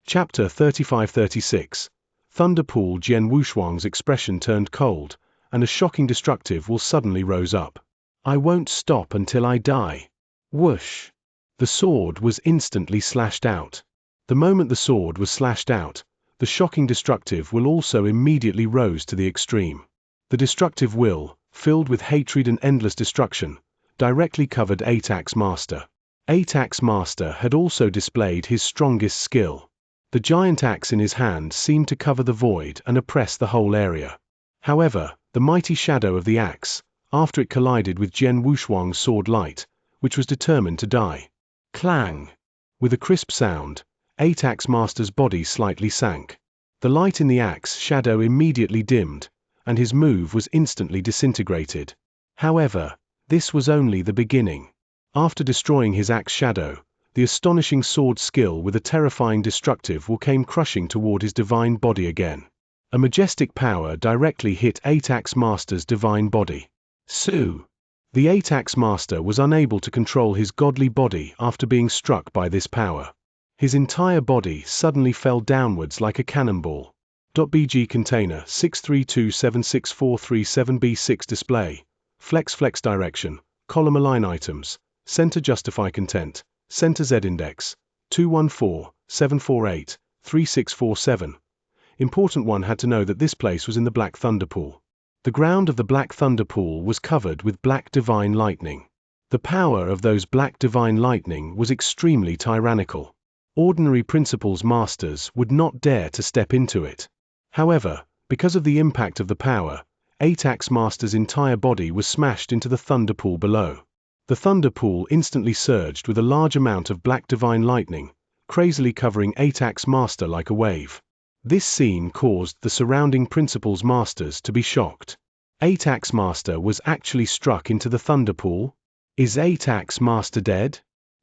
Chapter 35-36. Thunderpool. Jian Wushuang's expression turned cold, and a shocking destructive will suddenly rose up. I won't stop until I die. Whoosh! The sword was instantly slashed out. The moment the sword was slashed out, the shocking destructive will also immediately rose to the extreme. The destructive will, filled with hatred and endless destruction, directly covered 8-axe master. 8-axe master had also displayed his strongest skill. The giant axe in his hand seemed to cover the void and oppress the whole area. However, the mighty shadow of the axe, after it collided with Jian Wushuang's sword light, which was determined to die. Clang! With a crisp sound, 8-axe master's body slightly sank. The light in the axe shadow immediately dimmed, and his move was instantly disintegrated. However, this was only the beginning. After destroying his axe shadow, the astonishing sword skill with a terrifying destructive will came crushing toward his divine body again. A majestic power directly hit 8-axe master's divine body. Sue! The 8-axe master was unable to control his godly body after being struck by this power. His entire body suddenly fell downwards like a cannonball. .bg container 632764337b6 display. Flex direction, column align items, center justify content, center Z index, 214-748-3647. Important one had to know that this place was in the Black Thunder Pool. The ground of the Black Thunder Pool was covered with black divine lightning. The power of those black divine lightning was extremely tyrannical. Ordinary principles masters would not dare to step into it. However, because of the impact of the power, 8-axe master's entire body was smashed into the thunder pool below. The thunder pool instantly surged with a large amount of black divine lightning, crazily covering 8-axe master like a wave. This scene caused the surrounding principles masters to be shocked. 8-axe master was actually struck into the thunder pool? Is 8-axe master dead?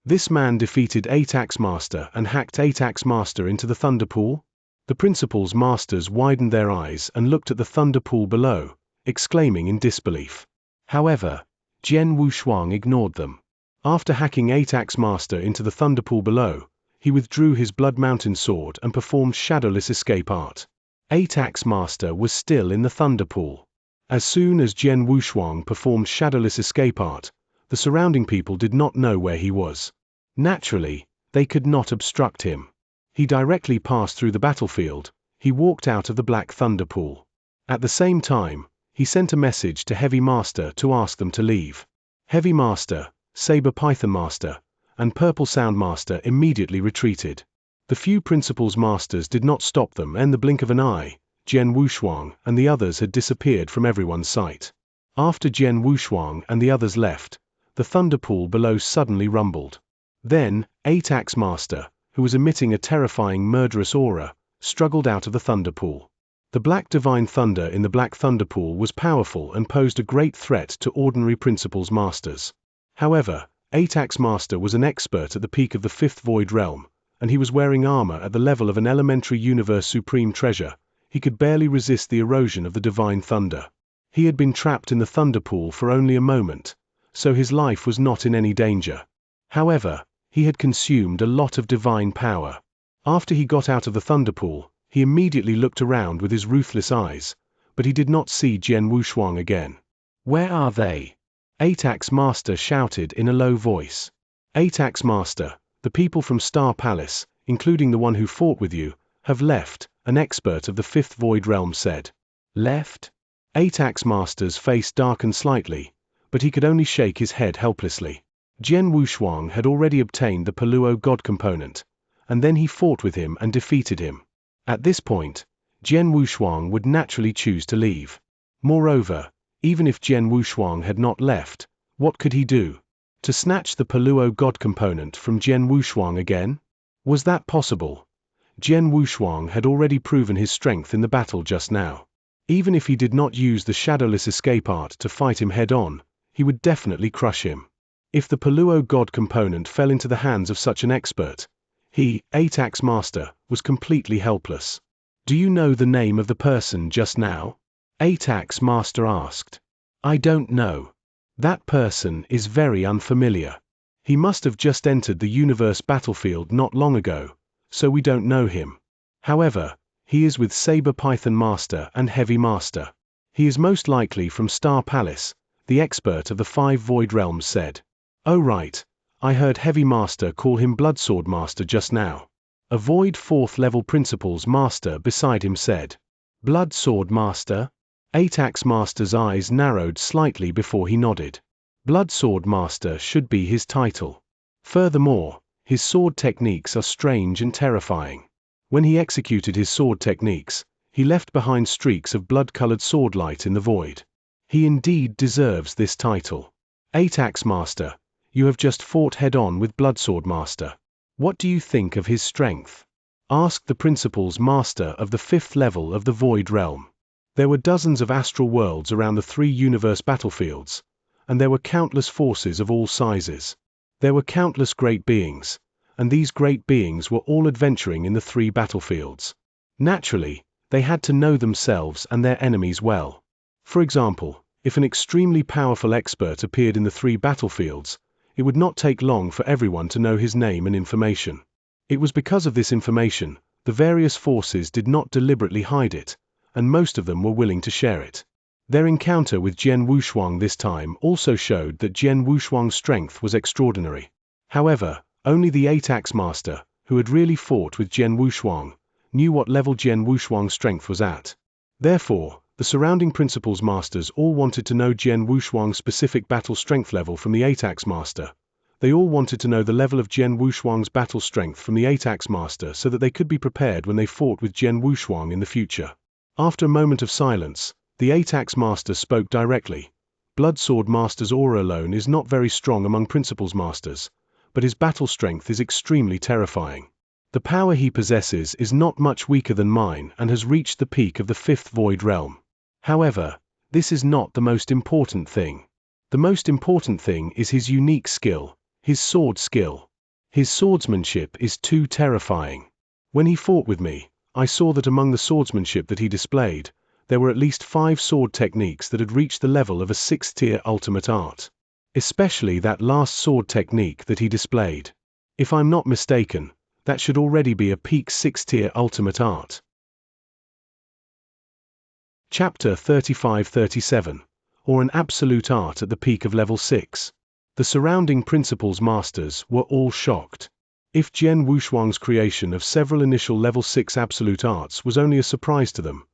This man defeated 8-axe master and hacked 8-axe master into the thunder pool? The principles masters widened their eyes and looked at the thunder pool below, exclaiming in disbelief. However, Jian Wushuang ignored them. After hacking 8-axe master into the thunder pool below, he withdrew his Blood Mountain sword and performed shadowless escape art. 8-axe master was still in the thunder pool. As soon as Jian Wushuang performed shadowless escape art, the surrounding people did not know where he was. Naturally, they could not obstruct him. He directly passed through the battlefield. He walked out of the Black Thunder Pool. At the same time, he sent a message to Heavy Master to ask them to leave. Heavy Master, Saber Python Master, and Purple Sound Master immediately retreated. The few Principal's Masters did not stop them, and in the blink of an eye, Jian Wushuang and the others had disappeared from everyone's sight. After Jian Wushuang and the others left, the thunder pool below suddenly rumbled. Then, 8-Axe Master, who was emitting a terrifying murderous aura, struggled out of the thunder pool. The black divine thunder in the black thunder pool was powerful and posed a great threat to ordinary Principal's Masters. However, 8-Axe Master was an expert at the peak of the 5th Void Realm, and he was wearing armor at the level of an elementary universe supreme treasure. He could barely resist the erosion of the divine thunder. He had been trapped in the thunder pool for only a moment, so his life was not in any danger. However, he had consumed a lot of divine power. After he got out of the thunder pool, he immediately looked around with his ruthless eyes, but he did not see Jian Wushuang again. "Where are they?" 8-Axe Master shouted in a low voice. 8-Axe Master, the people from Star Palace, including the one who fought with you, have left, an expert of the 5th Void Realm said. Left? 8-Axe Master's face darkened slightly, but he could only shake his head helplessly. Jian Wushuang had already obtained the Paluo God component, and then he fought with him and defeated him. At this point, Jian Wushuang would naturally choose to leave. Moreover, even if Jian Wushuang had not left, what could he do? To snatch the Paluo God component from Jian Wushuang again? Was that possible? Jian Wushuang had already proven his strength in the battle just now. Even if he did not use the shadowless escape art to fight him head-on, he would definitely crush him. If the Paluo God component fell into the hands of such an expert, he, 8-Axe Master, was completely helpless. "Do you know the name of the person just now?" 8-Axe Master asked. "I don't know. That person is very unfamiliar. He must have just entered the universe battlefield not long ago, so we don't know him. However, he is with Saber Python Master and Heavy Master. He is most likely from Star Palace," the expert of the 5 Void Realms said. "Oh right, I heard Heavy Master call him Bloodsword Master just now." A Void 4th level Principal's Master beside him said. "Bloodsword Master?" 8-Axe Master's eyes narrowed slightly before he nodded. Bloodsword Master should be his title. Furthermore, his sword techniques are strange and terrifying. When he executed his sword techniques, he left behind streaks of blood-colored sword light in the void. He indeed deserves this title. 8-Axe Master, you have just fought head-on with Bloodsword Master. What do you think of his strength?" asked the Principal's Master of the 5th level of the Void Realm. There were dozens of astral worlds around the 3 universe battlefields, and there were countless forces of all sizes. There were countless great beings, and these great beings were all adventuring in the 3 battlefields. Naturally, they had to know themselves and their enemies well. For example, if an extremely powerful expert appeared in the 3 battlefields, it would not take long for everyone to know his name and information. It was because of this information, the various forces did not deliberately hide it, and most of them were willing to share it. Their encounter with Jian Wushuang this time also showed that Jian Wushuang's strength was extraordinary. However, only the 8-Axe Master, who had really fought with Jian Wushuang, knew what level Jian Wushuang's strength was at. Therefore, the surrounding Principal's Masters all wanted to know Jian Wushuang's specific battle strength level from the 8-Axe Master. They all wanted to know the level of Jian Wushuang's battle strength from the 8-Axe Master so that they could be prepared when they fought with Jian Wushuang in the future. After a moment of silence, the 8-Axe Master spoke directly. "Bloodsword Master's aura alone is not very strong among Principal's Masters, but his battle strength is extremely terrifying. The power he possesses is not much weaker than mine and has reached the peak of the 5th Void Realm. However, this is not the most important thing. The most important thing is his unique skill, his sword skill. His swordsmanship is too terrifying. When he fought with me, I saw that among the swordsmanship that he displayed, there were at least 5 sword techniques that had reached the level of a 6th-tier ultimate art. Especially that last sword technique that he displayed. If I'm not mistaken, that should already be a peak 6th-tier ultimate art." Chapter 35-37, or an absolute art at the peak of level 6. The surrounding Principal's Masters were all shocked. If Jian Wushuang's creation of several initial level 6 absolute arts was only a surprise to them,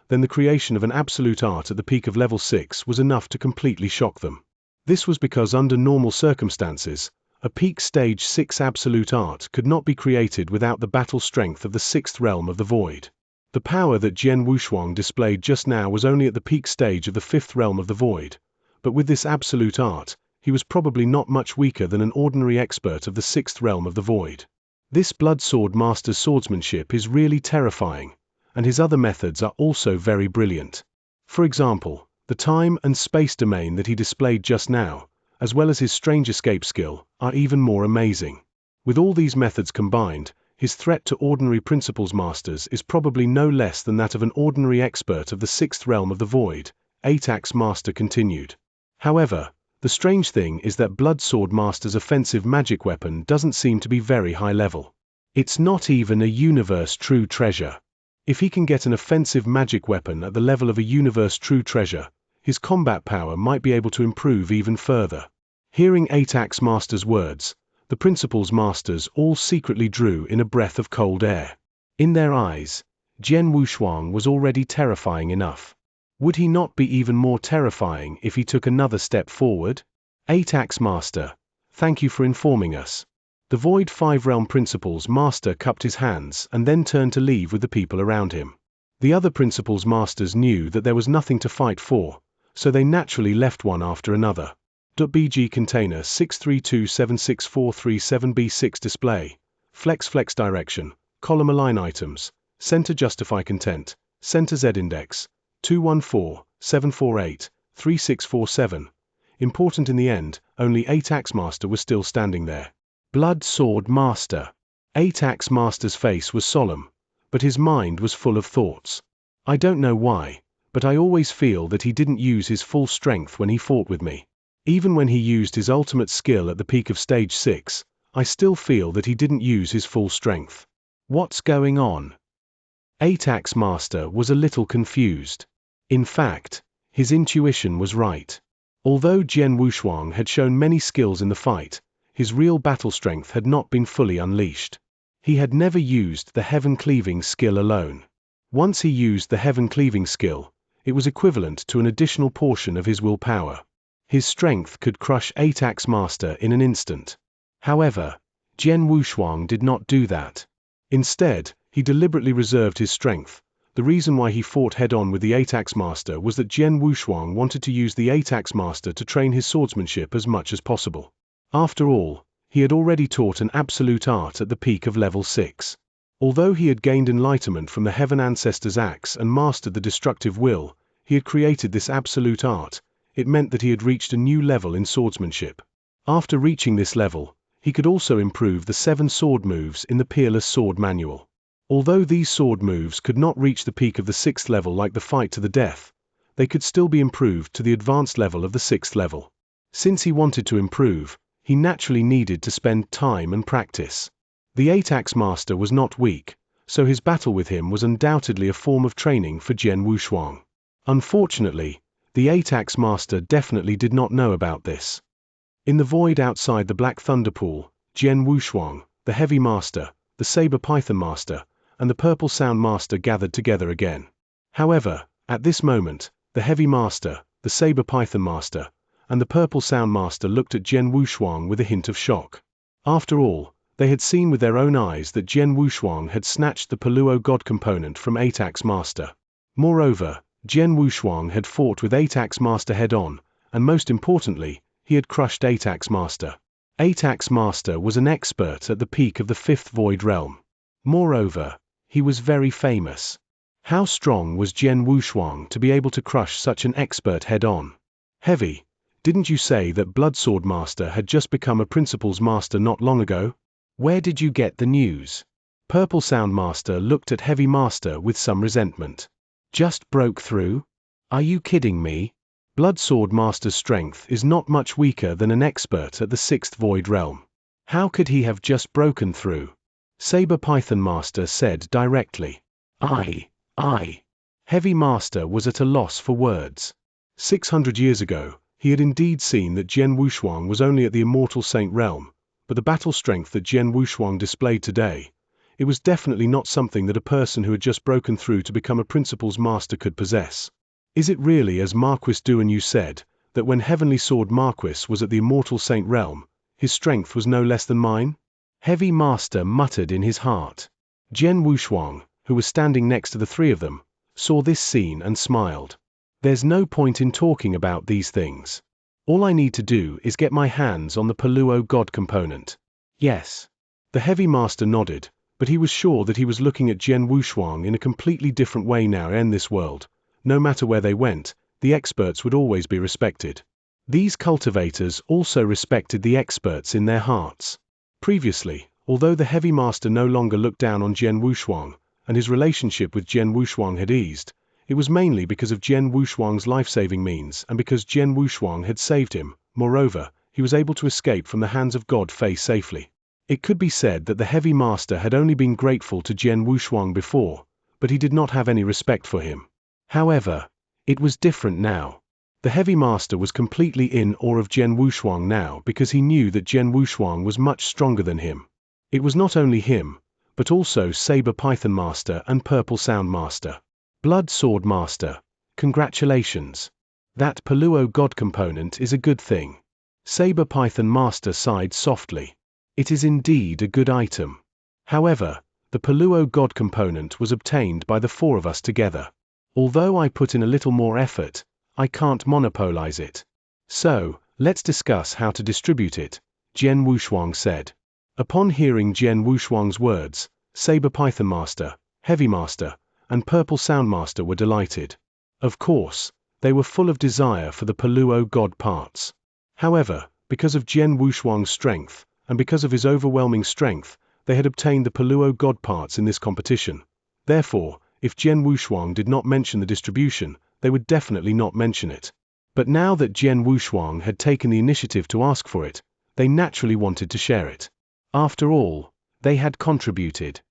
then the creation of an absolute art at the peak of level 6 was enough to completely shock them. This was because under normal circumstances, a peak stage 6 absolute art could not be created without the battle strength of the 6th realm of the void. The power that Jian Wushuang displayed just now was only at the peak stage of the 5th realm of the void, but with this absolute art, he was probably not much weaker than an ordinary expert of the 6th realm of the void. This Blood Sword Master's swordsmanship is really terrifying, and his other methods are also very brilliant. For example, the time and space domain that he displayed just now, as well as his strange escape skill, are even more amazing. With all these methods combined, his threat to ordinary Principles Masters is probably no less than that of an ordinary expert of the 6th realm of the void, 8-Axe Master continued. However, the strange thing is that Blood Sword Master's offensive magic weapon doesn't seem to be very high level. It's not even a universe true treasure. If he can get an offensive magic weapon at the level of a universe true treasure, his combat power might be able to improve even further. Hearing 8-Axe Master's words, the Principles Masters all secretly drew in a breath of cold air. In their eyes, Jian Wushuang was already terrifying enough. Would he not be even more terrifying if he took another step forward? 8-Axe Master, thank you for informing us. The Void 5 Realm Principles Master cupped his hands and then turned to leave with the people around him. The other Principles Masters knew that there was nothing to fight for, so they naturally left one after another. .bg container 632764337b6 display, flex direction, column align items, center justify content, center Z index, 214-748-3647. Important in the end, only 8-Axe Master was still standing there. Blood Sword Master. 8-Axe Master's face was solemn, but his mind was full of thoughts. I don't know why, but I always feel that he didn't use his full strength when he fought with me. Even when he used his ultimate skill at the peak of stage 6, I still feel that he didn't use his full strength. What's going on? 8-Axe Master was a little confused. In fact, his intuition was right. Although Jian Wushuang had shown many skills in the fight, his real battle strength had not been fully unleashed. He had never used the Heaven Cleaving skill alone. Once he used the Heaven Cleaving skill, it was equivalent to an additional portion of his willpower. His strength could crush 8-Axe Master in an instant. However, Jian Wushuang did not do that. Instead, he deliberately reserved his strength. The reason why he fought head-on with the 8-Axe Master was that Jian Wushuang wanted to use the 8-Axe Master to train his swordsmanship as much as possible. After all, he had already taught an absolute art at the peak of level 6. Although he had gained enlightenment from the Heaven Ancestor's axe and mastered the destructive will, he had created this absolute art. It meant that he had reached a new level in swordsmanship. After reaching this level, he could also improve the 7 sword moves in the Peerless Sword Manual. Although these sword moves could not reach the peak of the 6th level like the fight to the death, they could still be improved to the advanced level of the 6th level. Since he wanted to improve, he naturally needed to spend time and practice. The 8-Axe Master was not weak, so his battle with him was undoubtedly a form of training for Jian Wushuang. Unfortunately, the 8-Axe Master definitely did not know about this. In the void outside the Black Thunder Pool, Jian Wushuang, the Heavy Master, the Saber Python Master, and the Purple Sound Master gathered together again. However, at this moment, the Heavy Master, the Saber Python Master, and the Purple Sound Master looked at Jian Wushuang with a hint of shock. After all, they had seen with their own eyes that Jian Wushuang had snatched the Paluo God component from 8-Axe Master. Moreover, Jian Wushuang had fought with 8-Axe Master head-on, and most importantly, he had crushed 8-Axe Master. 8-Axe Master was an expert at the peak of the 5th Void Realm. Moreover, he was very famous. How strong was Jian Wushuang to be able to crush such an expert head-on? Heavy, didn't you say that Blood Sword Master had just become a Principles Master not long ago? Where did you get the news? Purple Sound Master looked at Heavy Master with some resentment. Just broke through? Are you kidding me? Blood Sword Master's strength is not much weaker than an expert at the 6th Void Realm. How could he have just broken through? Saber Python Master said directly. I. Heavy Master was at a loss for words. 600 years ago, he had indeed seen that Jian Wushuang was only at the Immortal Saint realm, but the battle strength that Jian Wushuang displayed today, It was definitely not something that a person who had just broken through to become a principal's master could possess. Is it really as Marquis Duanyu said, that when Heavenly Sword Marquis was at the Immortal Saint realm, his strength was no less than mine? Heavy Master muttered in his heart. Jian Wushuang, who was standing next to the three of them, saw this scene and smiled. There's no point in talking about these things. All I need to do is get my hands on the Paluo God component. Yes. The Heavy Master nodded, but he was sure that he was looking at Jian Wushuang in a completely different way now in this world. No matter where they went, the experts would always be respected. These cultivators also respected the experts in their hearts. Previously, although the Heavy Master no longer looked down on Jian Wushuang, and his relationship with Jian Wushuang had eased, it was mainly because of Jian Wushuang's life-saving means and because Jian Wushuang had saved him. Moreover, he was able to escape from the hands of God Fei safely. It could be said that the Heavy Master had only been grateful to Jian Wushuang before, but he did not have any respect for him. However, it was different now. The Heavy Master was completely in awe of Jian Wushuang now because he knew that Jian Wushuang was much stronger than him. It was not only him, but also Saber Python Master and Purple Sound Master. Blood Sword Master, congratulations. That Paluo God component is a good thing. Saber Python Master sighed softly. It is indeed a good item. However, the Paluo God component was obtained by the four of us together. Although I put in a little more effort, I can't monopolize it. So, let's discuss how to distribute it, Jian Wushuang said. Upon hearing Jian Wushuang's words, Saber Python Master, Heavy Master, and Purple Sound Master were delighted. Of course, they were full of desire for the Paluo God parts. However, because of Jian Wushuang's strength, and because of his overwhelming strength, they had obtained the Paluo God parts in this competition. Therefore, if Jian Wushuang did not mention the distribution, they would definitely not mention it. But now that Jian Wushuang had taken the initiative to ask for it, they naturally wanted to share it. After all, they had contributed.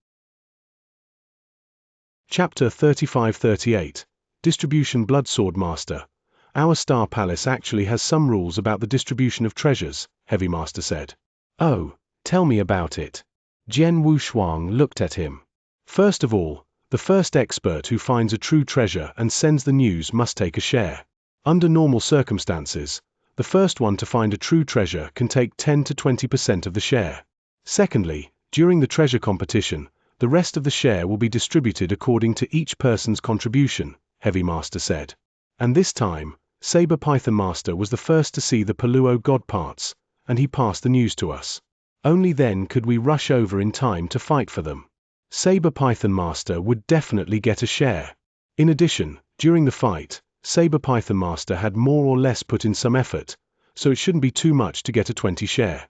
Chapter 35-38, Distribution. Blood Sword Master. Our Star Palace actually has some rules about the distribution of treasures, Heavy Master said. Oh, tell me about it. Jian Wushuang looked at him. First of all, the first expert who finds a true treasure and sends the news must take a share. Under normal circumstances, the first one to find a true treasure can take 10 to 20% of the share. Secondly, during the treasure competition, the rest of the share will be distributed according to each person's contribution, Heavy Master said. And this time, Saber Python Master was the first to see the Paluo God parts, and he passed the news to us. Only then could we rush over in time to fight for them. Saber Python Master would definitely get a share. In addition, during the fight, Saber Python Master had more or less put in some effort, so it shouldn't be too much to get a 20 share.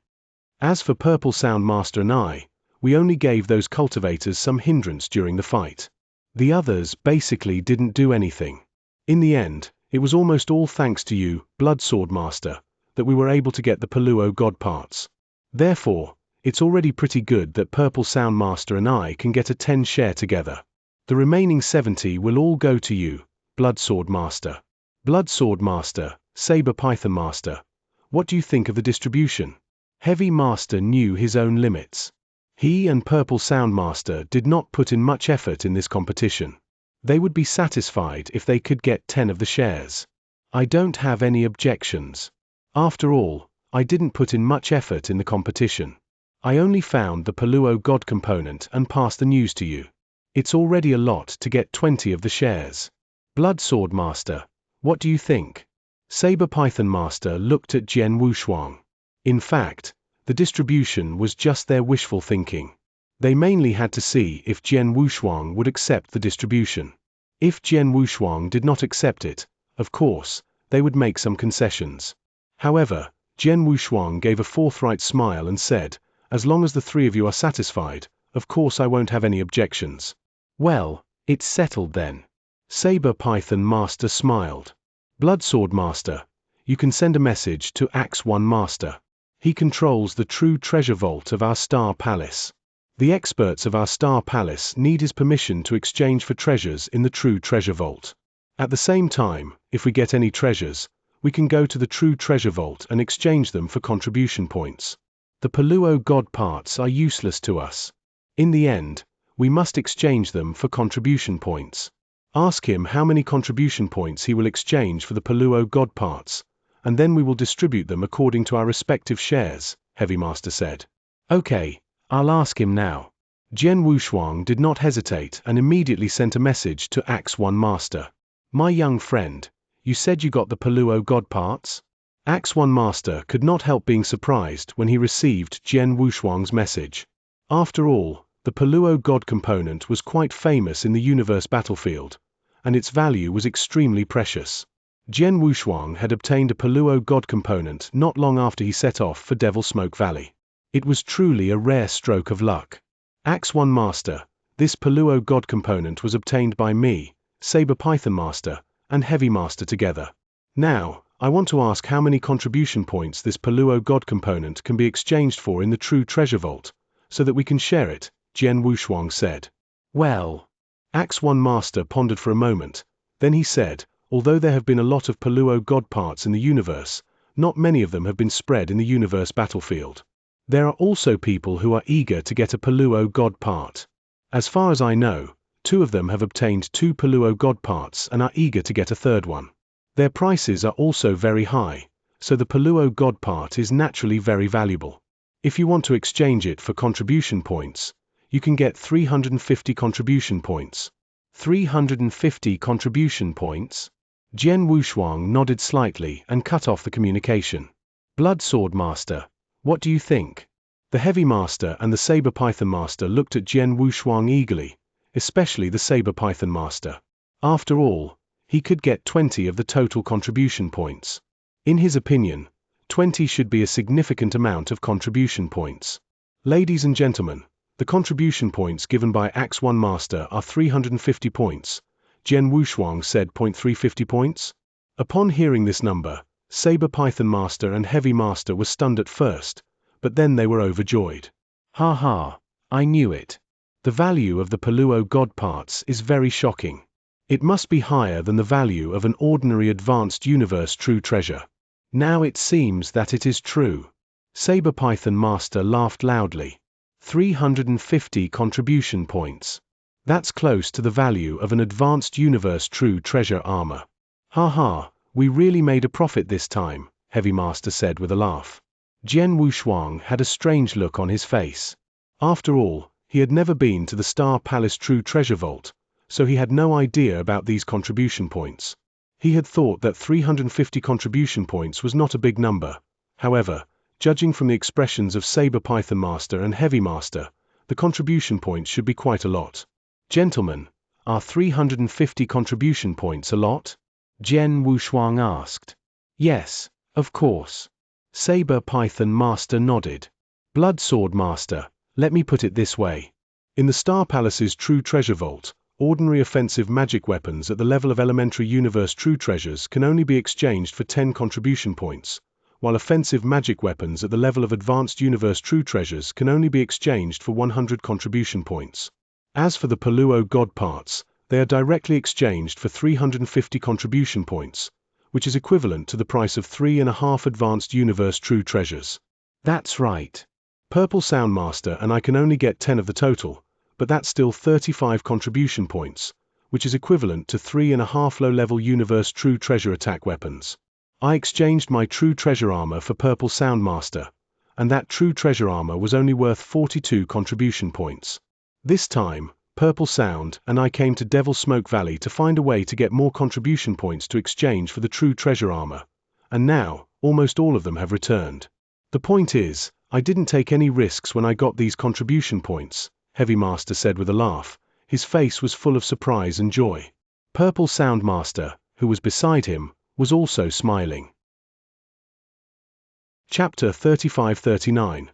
As for Purple Sound Master and I, we only gave those cultivators some hindrance during the fight. The others basically didn't do anything. In the end, it was almost all thanks to you, Blood Sword Master, that we were able to get the Paluo God parts. Therefore, it's already pretty good that Purple Sound Master and I can get a 10 share together. The remaining 70 will all go to you, Blood Sword Master. Blood Sword Master, Saber Python Master. What do you think of the distribution? Heavy Master knew his own limits. He and Purple Sound Master did not put in much effort in this competition. They would be satisfied if they could get 10 of the shares. I don't have any objections. After all, I didn't put in much effort in the competition. I only found the Paluo God component and passed the news to you. It's already a lot to get 20 of the shares. Blood Sword Master, what do you think? Saber Python Master looked at Jian Wushuang. In fact, the distribution was just their wishful thinking. They mainly had to see if Jian Wushuang would accept the distribution. If Jian Wushuang did not accept it, of course, they would make some concessions. However, Jian Wushuang gave a forthright smile and said, as long as the three of you are satisfied, of course I won't have any objections. Well, it's settled then. Saber Python Master smiled. Blood Sword Master, you can send a message to Axe One Master. He controls the true treasure vault of our Star Palace. The experts of our Star Palace need his permission to exchange for treasures in the true treasure vault. At the same time, if we get any treasures, we can go to the true treasure vault and exchange them for contribution points. The Paluo God parts are useless to us. In the end, we must exchange them for contribution points. Ask him how many contribution points he will exchange for the Paluo God parts, and then we will distribute them according to our respective shares, Heavy Master said. Okay, I'll ask him now. Jian Wushuang did not hesitate and immediately sent a message to Axe One Master. My young friend, you said you got the Paluo God parts? Axe One Master could not help being surprised when he received Jian Wushuang's message. After all, the Paluo God component was quite famous in the universe battlefield, and its value was extremely precious. Jian Wushuang had obtained a Paluo God component not long after he set off for Devil Smoke Valley. It was truly a rare stroke of luck. Axe One Master, this Paluo God component was obtained by me, Saber Python Master, and Heavy Master together. Now, I want to ask how many contribution points this Paluo God component can be exchanged for in the True Treasure Vault, so that we can share it, Jian Wushuang said. Well, Axe One Master pondered for a moment, then he said, although there have been a lot of Paluo God parts in the universe, not many of them have been spread in the universe battlefield. There are also people who are eager to get a Paluo God part. As far as I know, 2 of them have obtained 2 Paluo God parts and are eager to get a third one. Their prices are also very high, so the Paluo God part is naturally very valuable. If you want to exchange it for contribution points, you can get 350 contribution points. 350 contribution points? Jian Wushuang nodded slightly and cut off the communication. Blood Sword Master, what do you think? The Heavy Master and the Saber Python Master looked at Jian Wushuang eagerly, especially the Saber Python Master. After all, he could get 20 of the total contribution points. In his opinion, 20 should be a significant amount of contribution points. Ladies and gentlemen, the contribution points given by Axe One Master are 350 points. Jian Wushuang said 350 points. Upon hearing this number, Saber Python Master and Heavy Master were stunned at first, but then they were overjoyed. Ha ha, I knew it. The value of the Paluo God parts is very shocking. It must be higher than the value of an ordinary advanced universe true treasure. Now it seems that it is true. Saber Python Master laughed loudly. 350 contribution points. That's close to the value of an advanced universe true treasure armor. Ha ha, we really made a profit this time, Heavy Master said with a laugh. Jian Wushuang had a strange look on his face. After all, he had never been to the Star Palace True Treasure Vault, so he had no idea about these contribution points. He had thought that 350 contribution points was not a big number. However, judging from the expressions of Saber Python Master and Heavy Master, the contribution points should be quite a lot. Gentlemen, are 350 contribution points a lot? Jian Wushuang asked. Yes, of course. Saber Python Master nodded. Blood Sword Master, let me put it this way. In the Star Palace's True Treasure Vault, ordinary offensive magic weapons at the level of elementary universe true treasures can only be exchanged for 10 contribution points, while offensive magic weapons at the level of advanced universe true treasures can only be exchanged for 100 contribution points. As for the Paluo God parts, they are directly exchanged for 350 contribution points, which is equivalent to the price of 3.5 advanced universe true treasures. That's right. Purple Sound Master and I can only get 10 of the total, but that's still 35 contribution points, which is equivalent to 3.5 low-level universe true treasure attack weapons. I exchanged my true treasure armor for Purple Sound Master, and that true treasure armor was only worth 42 contribution points. This time, Purple Sound and I came to Devil Smoke Valley to find a way to get more contribution points to exchange for the true treasure armor, and now, almost all of them have returned. The point is, I didn't take any risks when I got these contribution points, Heavy Master said with a laugh. His face was full of surprise and joy. Purple Sound Master, who was beside him, was also smiling. Chapter 35-39.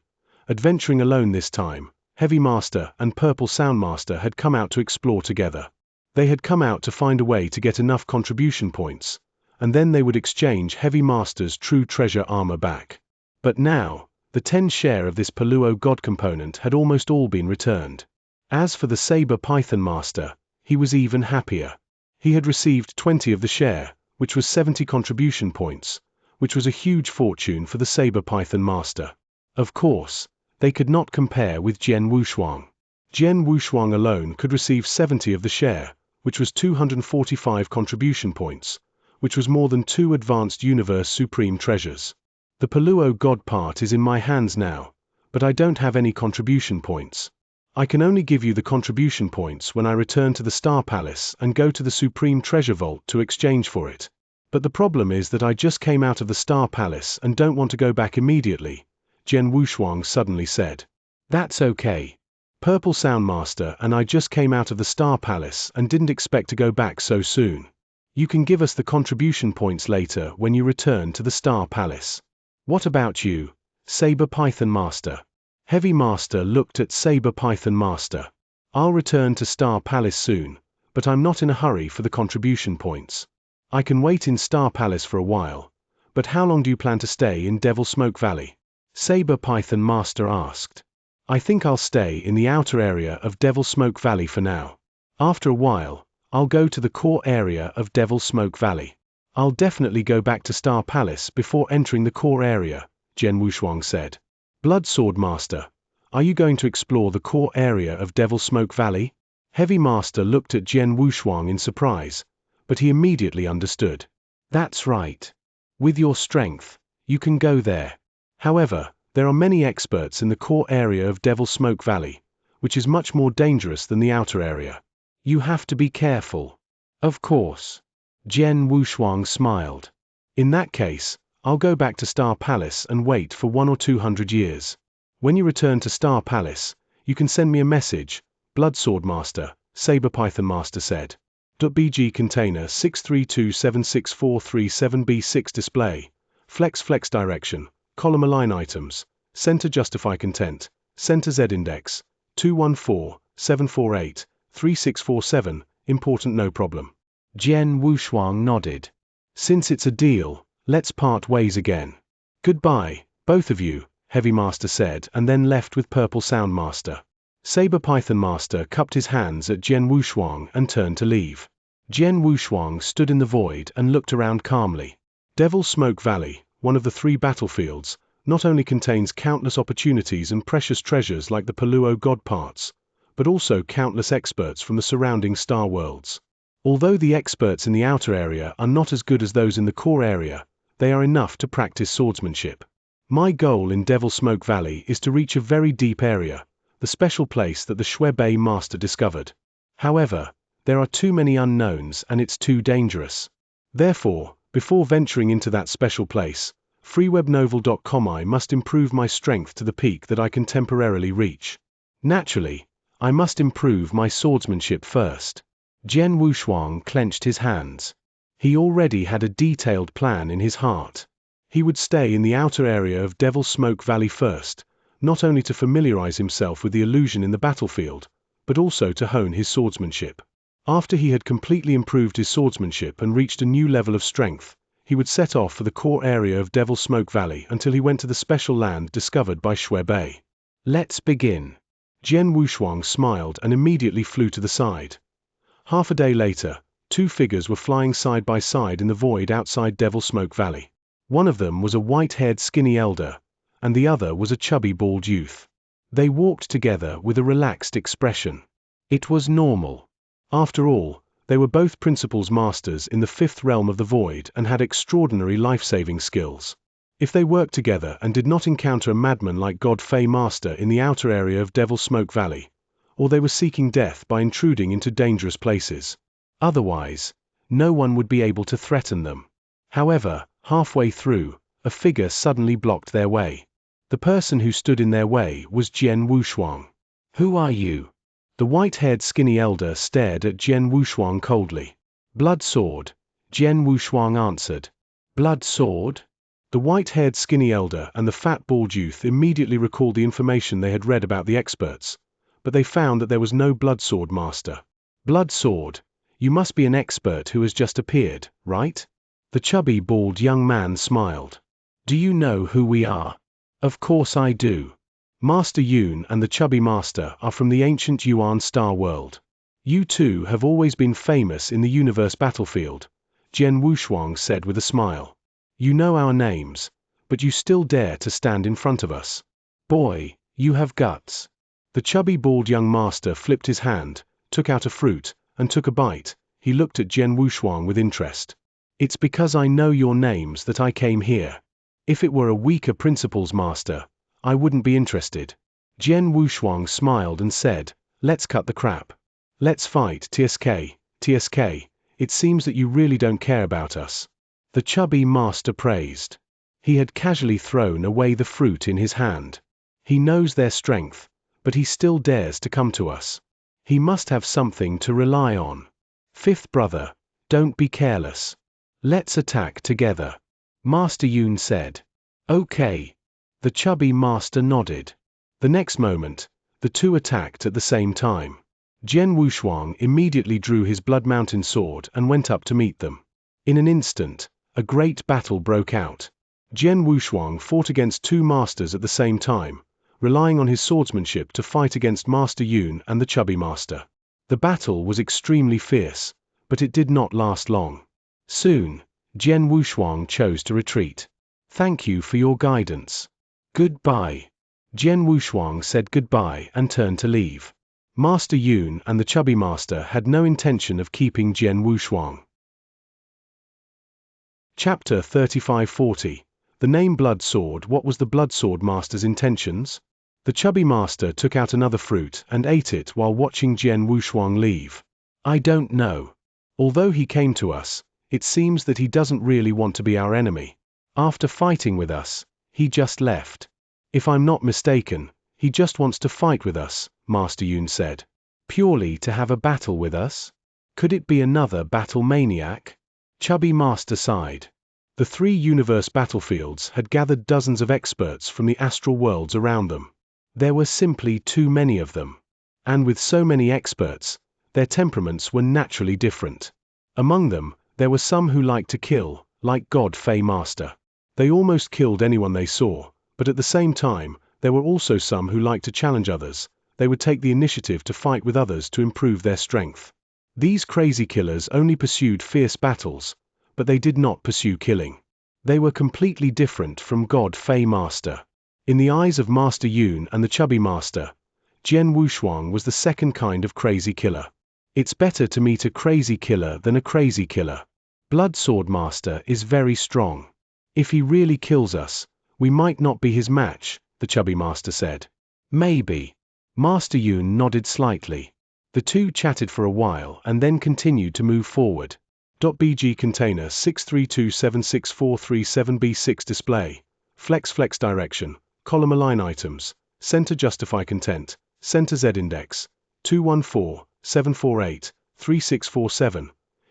Adventuring alone this time, Heavy Master and Purple Sound Master had come out to explore together. They had come out to find a way to get enough contribution points, and then they would exchange Heavy Master's true treasure armor back. But now, the 10 share of this Paluo God component had almost all been returned. As for the Saber Python Master, he was even happier. He had received 20 of the share, which was 70 contribution points, which was a huge fortune for the Saber Python Master. Of course, they could not compare with Jian Wushuang. Jian Wushuang alone could receive 70 of the share, which was 245 contribution points, which was more than 2 advanced universe supreme treasures. The Paluo God part is in my hands now, but I don't have any contribution points. I can only give you the contribution points when I return to the Star Palace and go to the Supreme Treasure Vault to exchange for it. But the problem is that I just came out of the Star Palace and don't want to go back immediately, Jian Wushuang suddenly said. That's okay. Purple Soundmaster and I just came out of the Star Palace and didn't expect to go back so soon. You can give us the contribution points later when you return to the Star Palace. What about you, Saber Python Master? Heavy Master looked at Saber Python Master. I'll return to Star Palace soon, but I'm not in a hurry for the contribution points. I can wait in Star Palace for a while, but how long do you plan to stay in Devil Smoke Valley? Saber Python Master asked. I think I'll stay in the outer area of Devil Smoke Valley for now. After a while, I'll go to the core area of Devil Smoke Valley. I'll definitely go back to Star Palace before entering the core area, Jian Wushuang said. Blood Sword Master, are you going to explore the core area of Devil Smoke Valley? Heavy Master looked at Jian Wushuang in surprise, but he immediately understood. That's right. With your strength, you can go there. However, there are many experts in the core area of Devil Smoke Valley, which is much more dangerous than the outer area. You have to be careful. Of course. Jian Wushuang smiled. In that case, I'll go back to Star Palace and wait for 100 or 200 years. When you return to Star Palace, you can send me a message, Blood Sword Master, Saber Python Master said. .bg container 632764337b6 display, flex direction, column align items, center justify content, center Z index, 214-748-3647, important no problem. Jian Wushuang nodded. Since it's a deal, let's part ways again. Goodbye, both of you, Heavy Master said and then left with Purple Sound Master. Saber Python Master cupped his hands at Jian Wushuang and turned to leave. Jian Wushuang stood in the void and looked around calmly. Devil Smoke Valley, one of the 3 battlefields, not only contains countless opportunities and precious treasures like the Paluo God parts, but also countless experts from the surrounding star worlds. Although the experts in the outer area are not as good as those in the core area, they are enough to practice swordsmanship. My goal in Devil Smoke Valley is to reach a very deep area, the special place that the Shui Bei Master discovered. However, there are too many unknowns and it's too dangerous. Therefore, before venturing into that special place, freewebnovel.com I must improve my strength to the peak that I can temporarily reach. Naturally, I must improve my swordsmanship first. Jian Wushuang clenched his hands. He already had a detailed plan in his heart. He would stay in the outer area of Devil Smoke Valley first, not only to familiarize himself with the illusion in the battlefield, but also to hone his swordsmanship. After he had completely improved his swordsmanship and reached a new level of strength, he would set off for the core area of Devil Smoke Valley until he went to the special land discovered by Shui Bei. Let's begin. Jian Wushuang smiled and immediately flew to the side. Half a day later, 2 figures were flying side by side in the void outside Devil Smoke Valley. One of them was a white-haired skinny elder, and the other was a chubby bald youth. They walked together with a relaxed expression. It was normal. After all, they were both Principal's Masters in the 5th realm of the void and had extraordinary life-saving skills. If they worked together and did not encounter a madman like God Fei Master in the outer area of Devil Smoke Valley, or they were seeking death by intruding into dangerous places. Otherwise, no one would be able to threaten them. However, halfway through, a figure suddenly blocked their way. The person who stood in their way was Jian Wushuang. Who are you? The white-haired skinny elder stared at Jian Wushuang coldly. Blood Sword, Jian Wushuang answered. Blood Sword? The white-haired skinny elder and the fat bald youth immediately recalled the information they had read about the experts, but they found that there was no Blood Sword Master. Blood Sword, you must be an expert who has just appeared, right? The chubby bald young man smiled. Do you know who we are? Of course I do. Master Yun and the chubby master are from the ancient Yuan star world. You two have always been famous in the universe battlefield, Jian Wushuang said with a smile. You know our names, but you still dare to stand in front of us. Boy, you have guts. The chubby bald young master flipped his hand, took out a fruit, and took a bite. He looked at Jian Wushuang with interest. It's because I know your names that I came here. If it were a weaker principles master, I wouldn't be interested. Jian Wushuang smiled and said, let's cut the crap. Let's fight, TSK, TSK. It seems that you really don't care about us. The chubby master praised. He had casually thrown away the fruit in his hand. He knows their strength, but he still dares to come to us. He must have something to rely on. Fifth brother, don't be careless. Let's attack together. Master Yun said. Okay. The chubby master nodded. The next moment, the two attacked at the same time. Jian Wushuang immediately drew his Blood Mountain sword and went up to meet them. In an instant, a great battle broke out. Jian Wushuang fought against two masters at the same time, relying on his swordsmanship to fight against Master Yun and the chubby master. The battle was extremely fierce, but it did not last long. Soon, Jian Wushuang chose to retreat. Thank you for your guidance. Goodbye. Jian Wushuang said goodbye and turned to leave. Master Yun and the chubby master had no intention of keeping Jian Wushuang. Chapter 3540. The name Blood Sword. What was the Blood Sword master's intentions? The chubby master took out another fruit and ate it while watching Jian Wushuang leave. I don't know. Although he came to us, it seems that he doesn't really want to be our enemy. After fighting with us, he just left. If I'm not mistaken, he just wants to fight with us, Master Yun said. Purely to have a battle with us? Could it be another battle maniac? Chubby master sighed. The three universe battlefields had gathered dozens of experts from the astral worlds around them. There were simply too many of them. And with so many experts, their temperaments were naturally different. Among them, there were some who liked to kill, like God Fei Master. They almost killed anyone they saw, but at the same time, there were also some who liked to challenge others. They would take the initiative to fight with others to improve their strength. These crazy killers only pursued fierce battles, but they did not pursue killing. They were completely different from God Fei Master. In the eyes of Master Yun and the chubby master, Jian Wushuang was the second kind of crazy killer. It's better to meet a crazy killer than a crazy killer. Blood Sword Master is very strong. If he really kills us, we might not be his match, the chubby master said. Maybe. Master Yun nodded slightly. The two chatted for a while and then continued to move forward. .bg container 632764337b6 display. Flex direction. Column align items. Center justify content. Center Z index. 214-748-3647.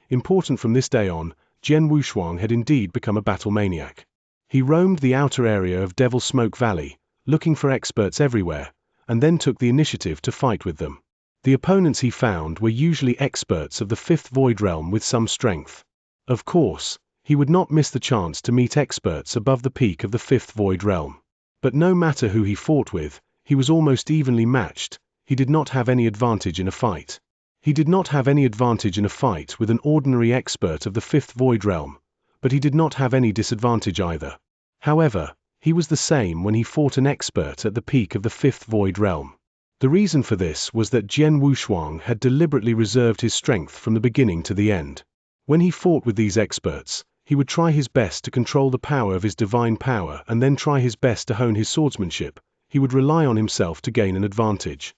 Important from this day on, Jian Wushuang had indeed become a battle maniac. He roamed the outer area of Devil Smoke Valley, looking for experts everywhere, and then took the initiative to fight with them. The opponents he found were usually experts of the Fifth Void Realm with some strength. Of course, he would not miss the chance to meet experts above the peak of the Fifth Void Realm. But no matter who he fought with, he was almost evenly matched. He did not have any advantage in a fight. He did not have any advantage in a fight with an ordinary expert of the Fifth Void Realm, but he did not have any disadvantage either. However, he was the same when he fought an expert at the peak of the Fifth Void Realm. The reason for this was that Jian Wushuang had deliberately reserved his strength from the beginning to the end. When he fought with these experts, he would try his best to control the power of his divine power and then try his best to hone his swordsmanship. He would rely on himself to gain an advantage.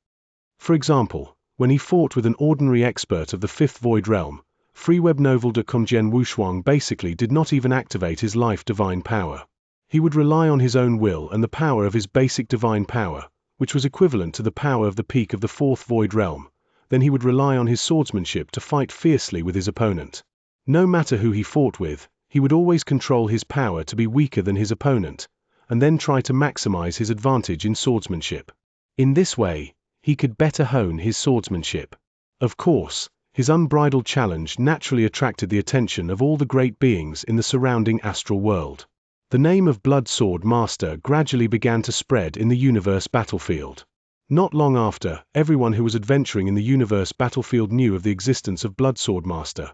For example, when he fought with an ordinary expert of the Fifth Void Realm, freewebnovel.com, Jian Wushuang basically did not even activate his life divine power. He would rely on his own will and the power of his basic divine power, which was equivalent to the power of the peak of the Fourth Void Realm. Then he would rely on his swordsmanship to fight fiercely with his opponent. No matter who he fought with, he would always control his power to be weaker than his opponent, and then try to maximize his advantage in swordsmanship. In this way, he could better hone his swordsmanship. Of course, his unbridled challenge naturally attracted the attention of all the great beings in the surrounding astral world. The name of Blood Sword Master gradually began to spread in the universe battlefield. Not long after, everyone who was adventuring in the universe battlefield knew of the existence of Blood Sword Master.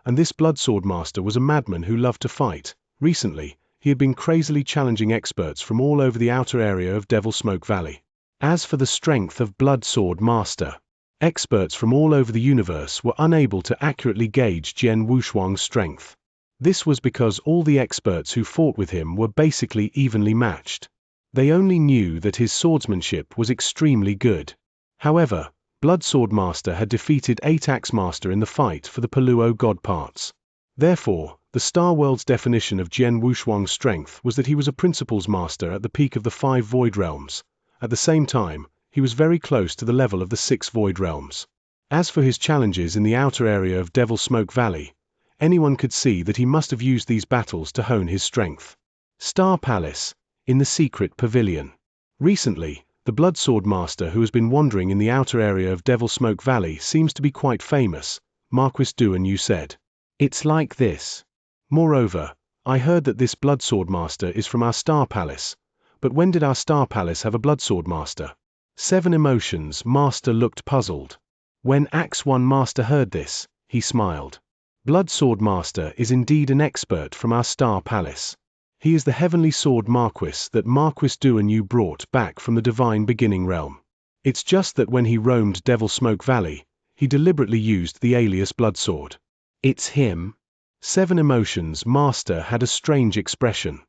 And this Blood Sword Master was a madman who loved to fight. Recently, he had been crazily challenging experts from all over the outer area of Devil Smoke Valley. As for the strength of Blood Sword Master, experts from all over the universe were unable to accurately gauge Jian Wushuang's strength. This was because all the experts who fought with him were basically evenly matched. They only knew that his swordsmanship was extremely good. However, Blood Sword Master had defeated 8 Axe Master in the fight for the Paluo God parts. Therefore, the Star World's definition of Jian Wushuang's strength was that he was a Principles Master at the peak of the 5 Void Realms. At the same time, he was very close to the level of the 6 Void Realms. As for his challenges in the outer area of Devil Smoke Valley, anyone could see that he must have used these battles to hone his strength. Star Palace, in the Secret Pavilion. Recently, the Blood Sword Master who has been wandering in the outer area of Devil Smoke Valley seems to be quite famous, Marquis Duan said. It's like this. Moreover, I heard that this Blood Sword Master is from our Star Palace. But when did our Star Palace have a Blood Sword Master? 7 Emotions Master looked puzzled. When Axe One Master heard this, he smiled. Blood Sword Master is indeed an expert from our Star Palace. He is the Heavenly Sword Marquis that Marquis Duan brought back from the Divine Beginning Realm. It's just that when he roamed Devil Smoke Valley, he deliberately used the alias Blood Sword. It's him? 7 Emotions Master had a strange expression.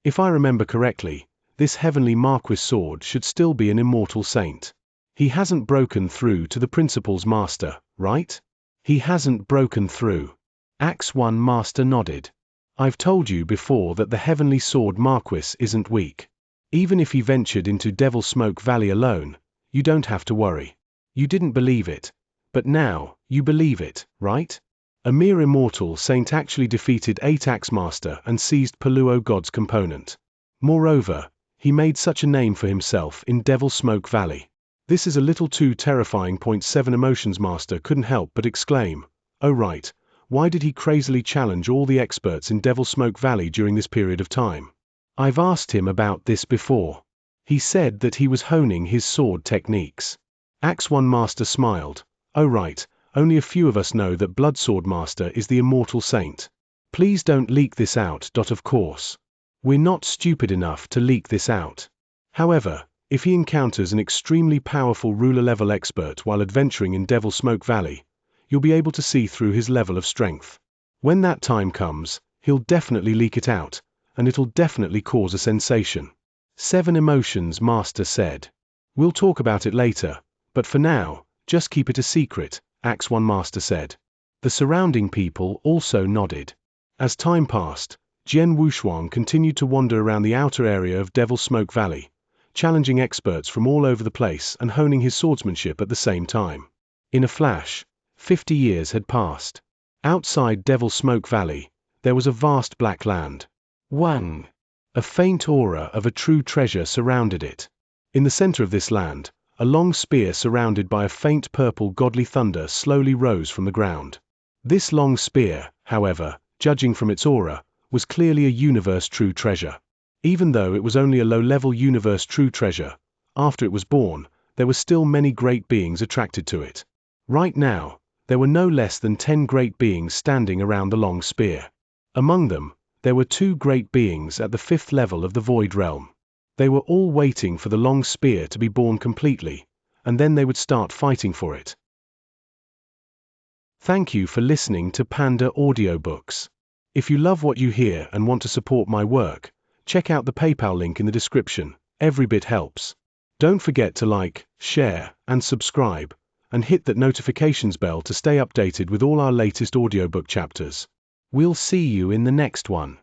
If I remember correctly, this Heavenly Marquis Sword should still be an immortal saint. He hasn't broken through to the Principles Master, right? He hasn't broken through. Axe One Master nodded. I've told you before that the Heavenly Sword Marquis isn't weak. Even if he ventured into Devil Smoke Valley alone, you don't have to worry. You didn't believe it. But now, you believe it, right? A mere immortal saint actually defeated 8 Axe Master and seized Paluo God's component. Moreover, he made such a name for himself in Devil Smoke Valley. This is a little too terrifying. 7 Emotions Master couldn't help but exclaim, oh right, why did he crazily challenge all the experts in Devil Smoke Valley during this period of time? I've asked him about this before. He said that he was honing his sword techniques. Axe One Master smiled, oh right, only a few of us know that Blood Sword Master is the immortal saint. Please don't leak this out. Of course. We're not stupid enough to leak this out. However, if he encounters an extremely powerful ruler-level expert while adventuring in Devil Smoke Valley, you'll be able to see through his level of strength. When that time comes, he'll definitely leak it out, and it'll definitely cause a sensation. 7 Emotions Master said. We'll talk about it later, but for now, just keep it a secret, Axe One Master said. The surrounding people also nodded. As time passed, Jian Wushuang continued to wander around the outer area of Devil Smoke Valley, challenging experts from all over the place and honing his swordsmanship at the same time. In a flash, 50 years had passed. Outside Devil Smoke Valley, there was a vast black land. Wang! A faint aura of a true treasure surrounded it. In the center of this land, a long spear surrounded by a faint purple godly thunder slowly rose from the ground. This long spear, however, judging from its aura, was clearly a universe true treasure. Even though it was only a low-level universe true treasure, after it was born, there were still many great beings attracted to it. Right now, there were no less than 10 great beings standing around the long spear. Among them, there were 2 great beings at the 5th level of the Void Realm. They were all waiting for the long spear to be born completely, and then they would start fighting for it. Thank you for listening to PandaAudioBooks. If you love what you hear and want to support my work, check out the PayPal link in the description. Every bit helps. Don't forget to like, share, and subscribe, and hit that notifications bell to stay updated with all our latest audiobook chapters. We'll see you in the next one.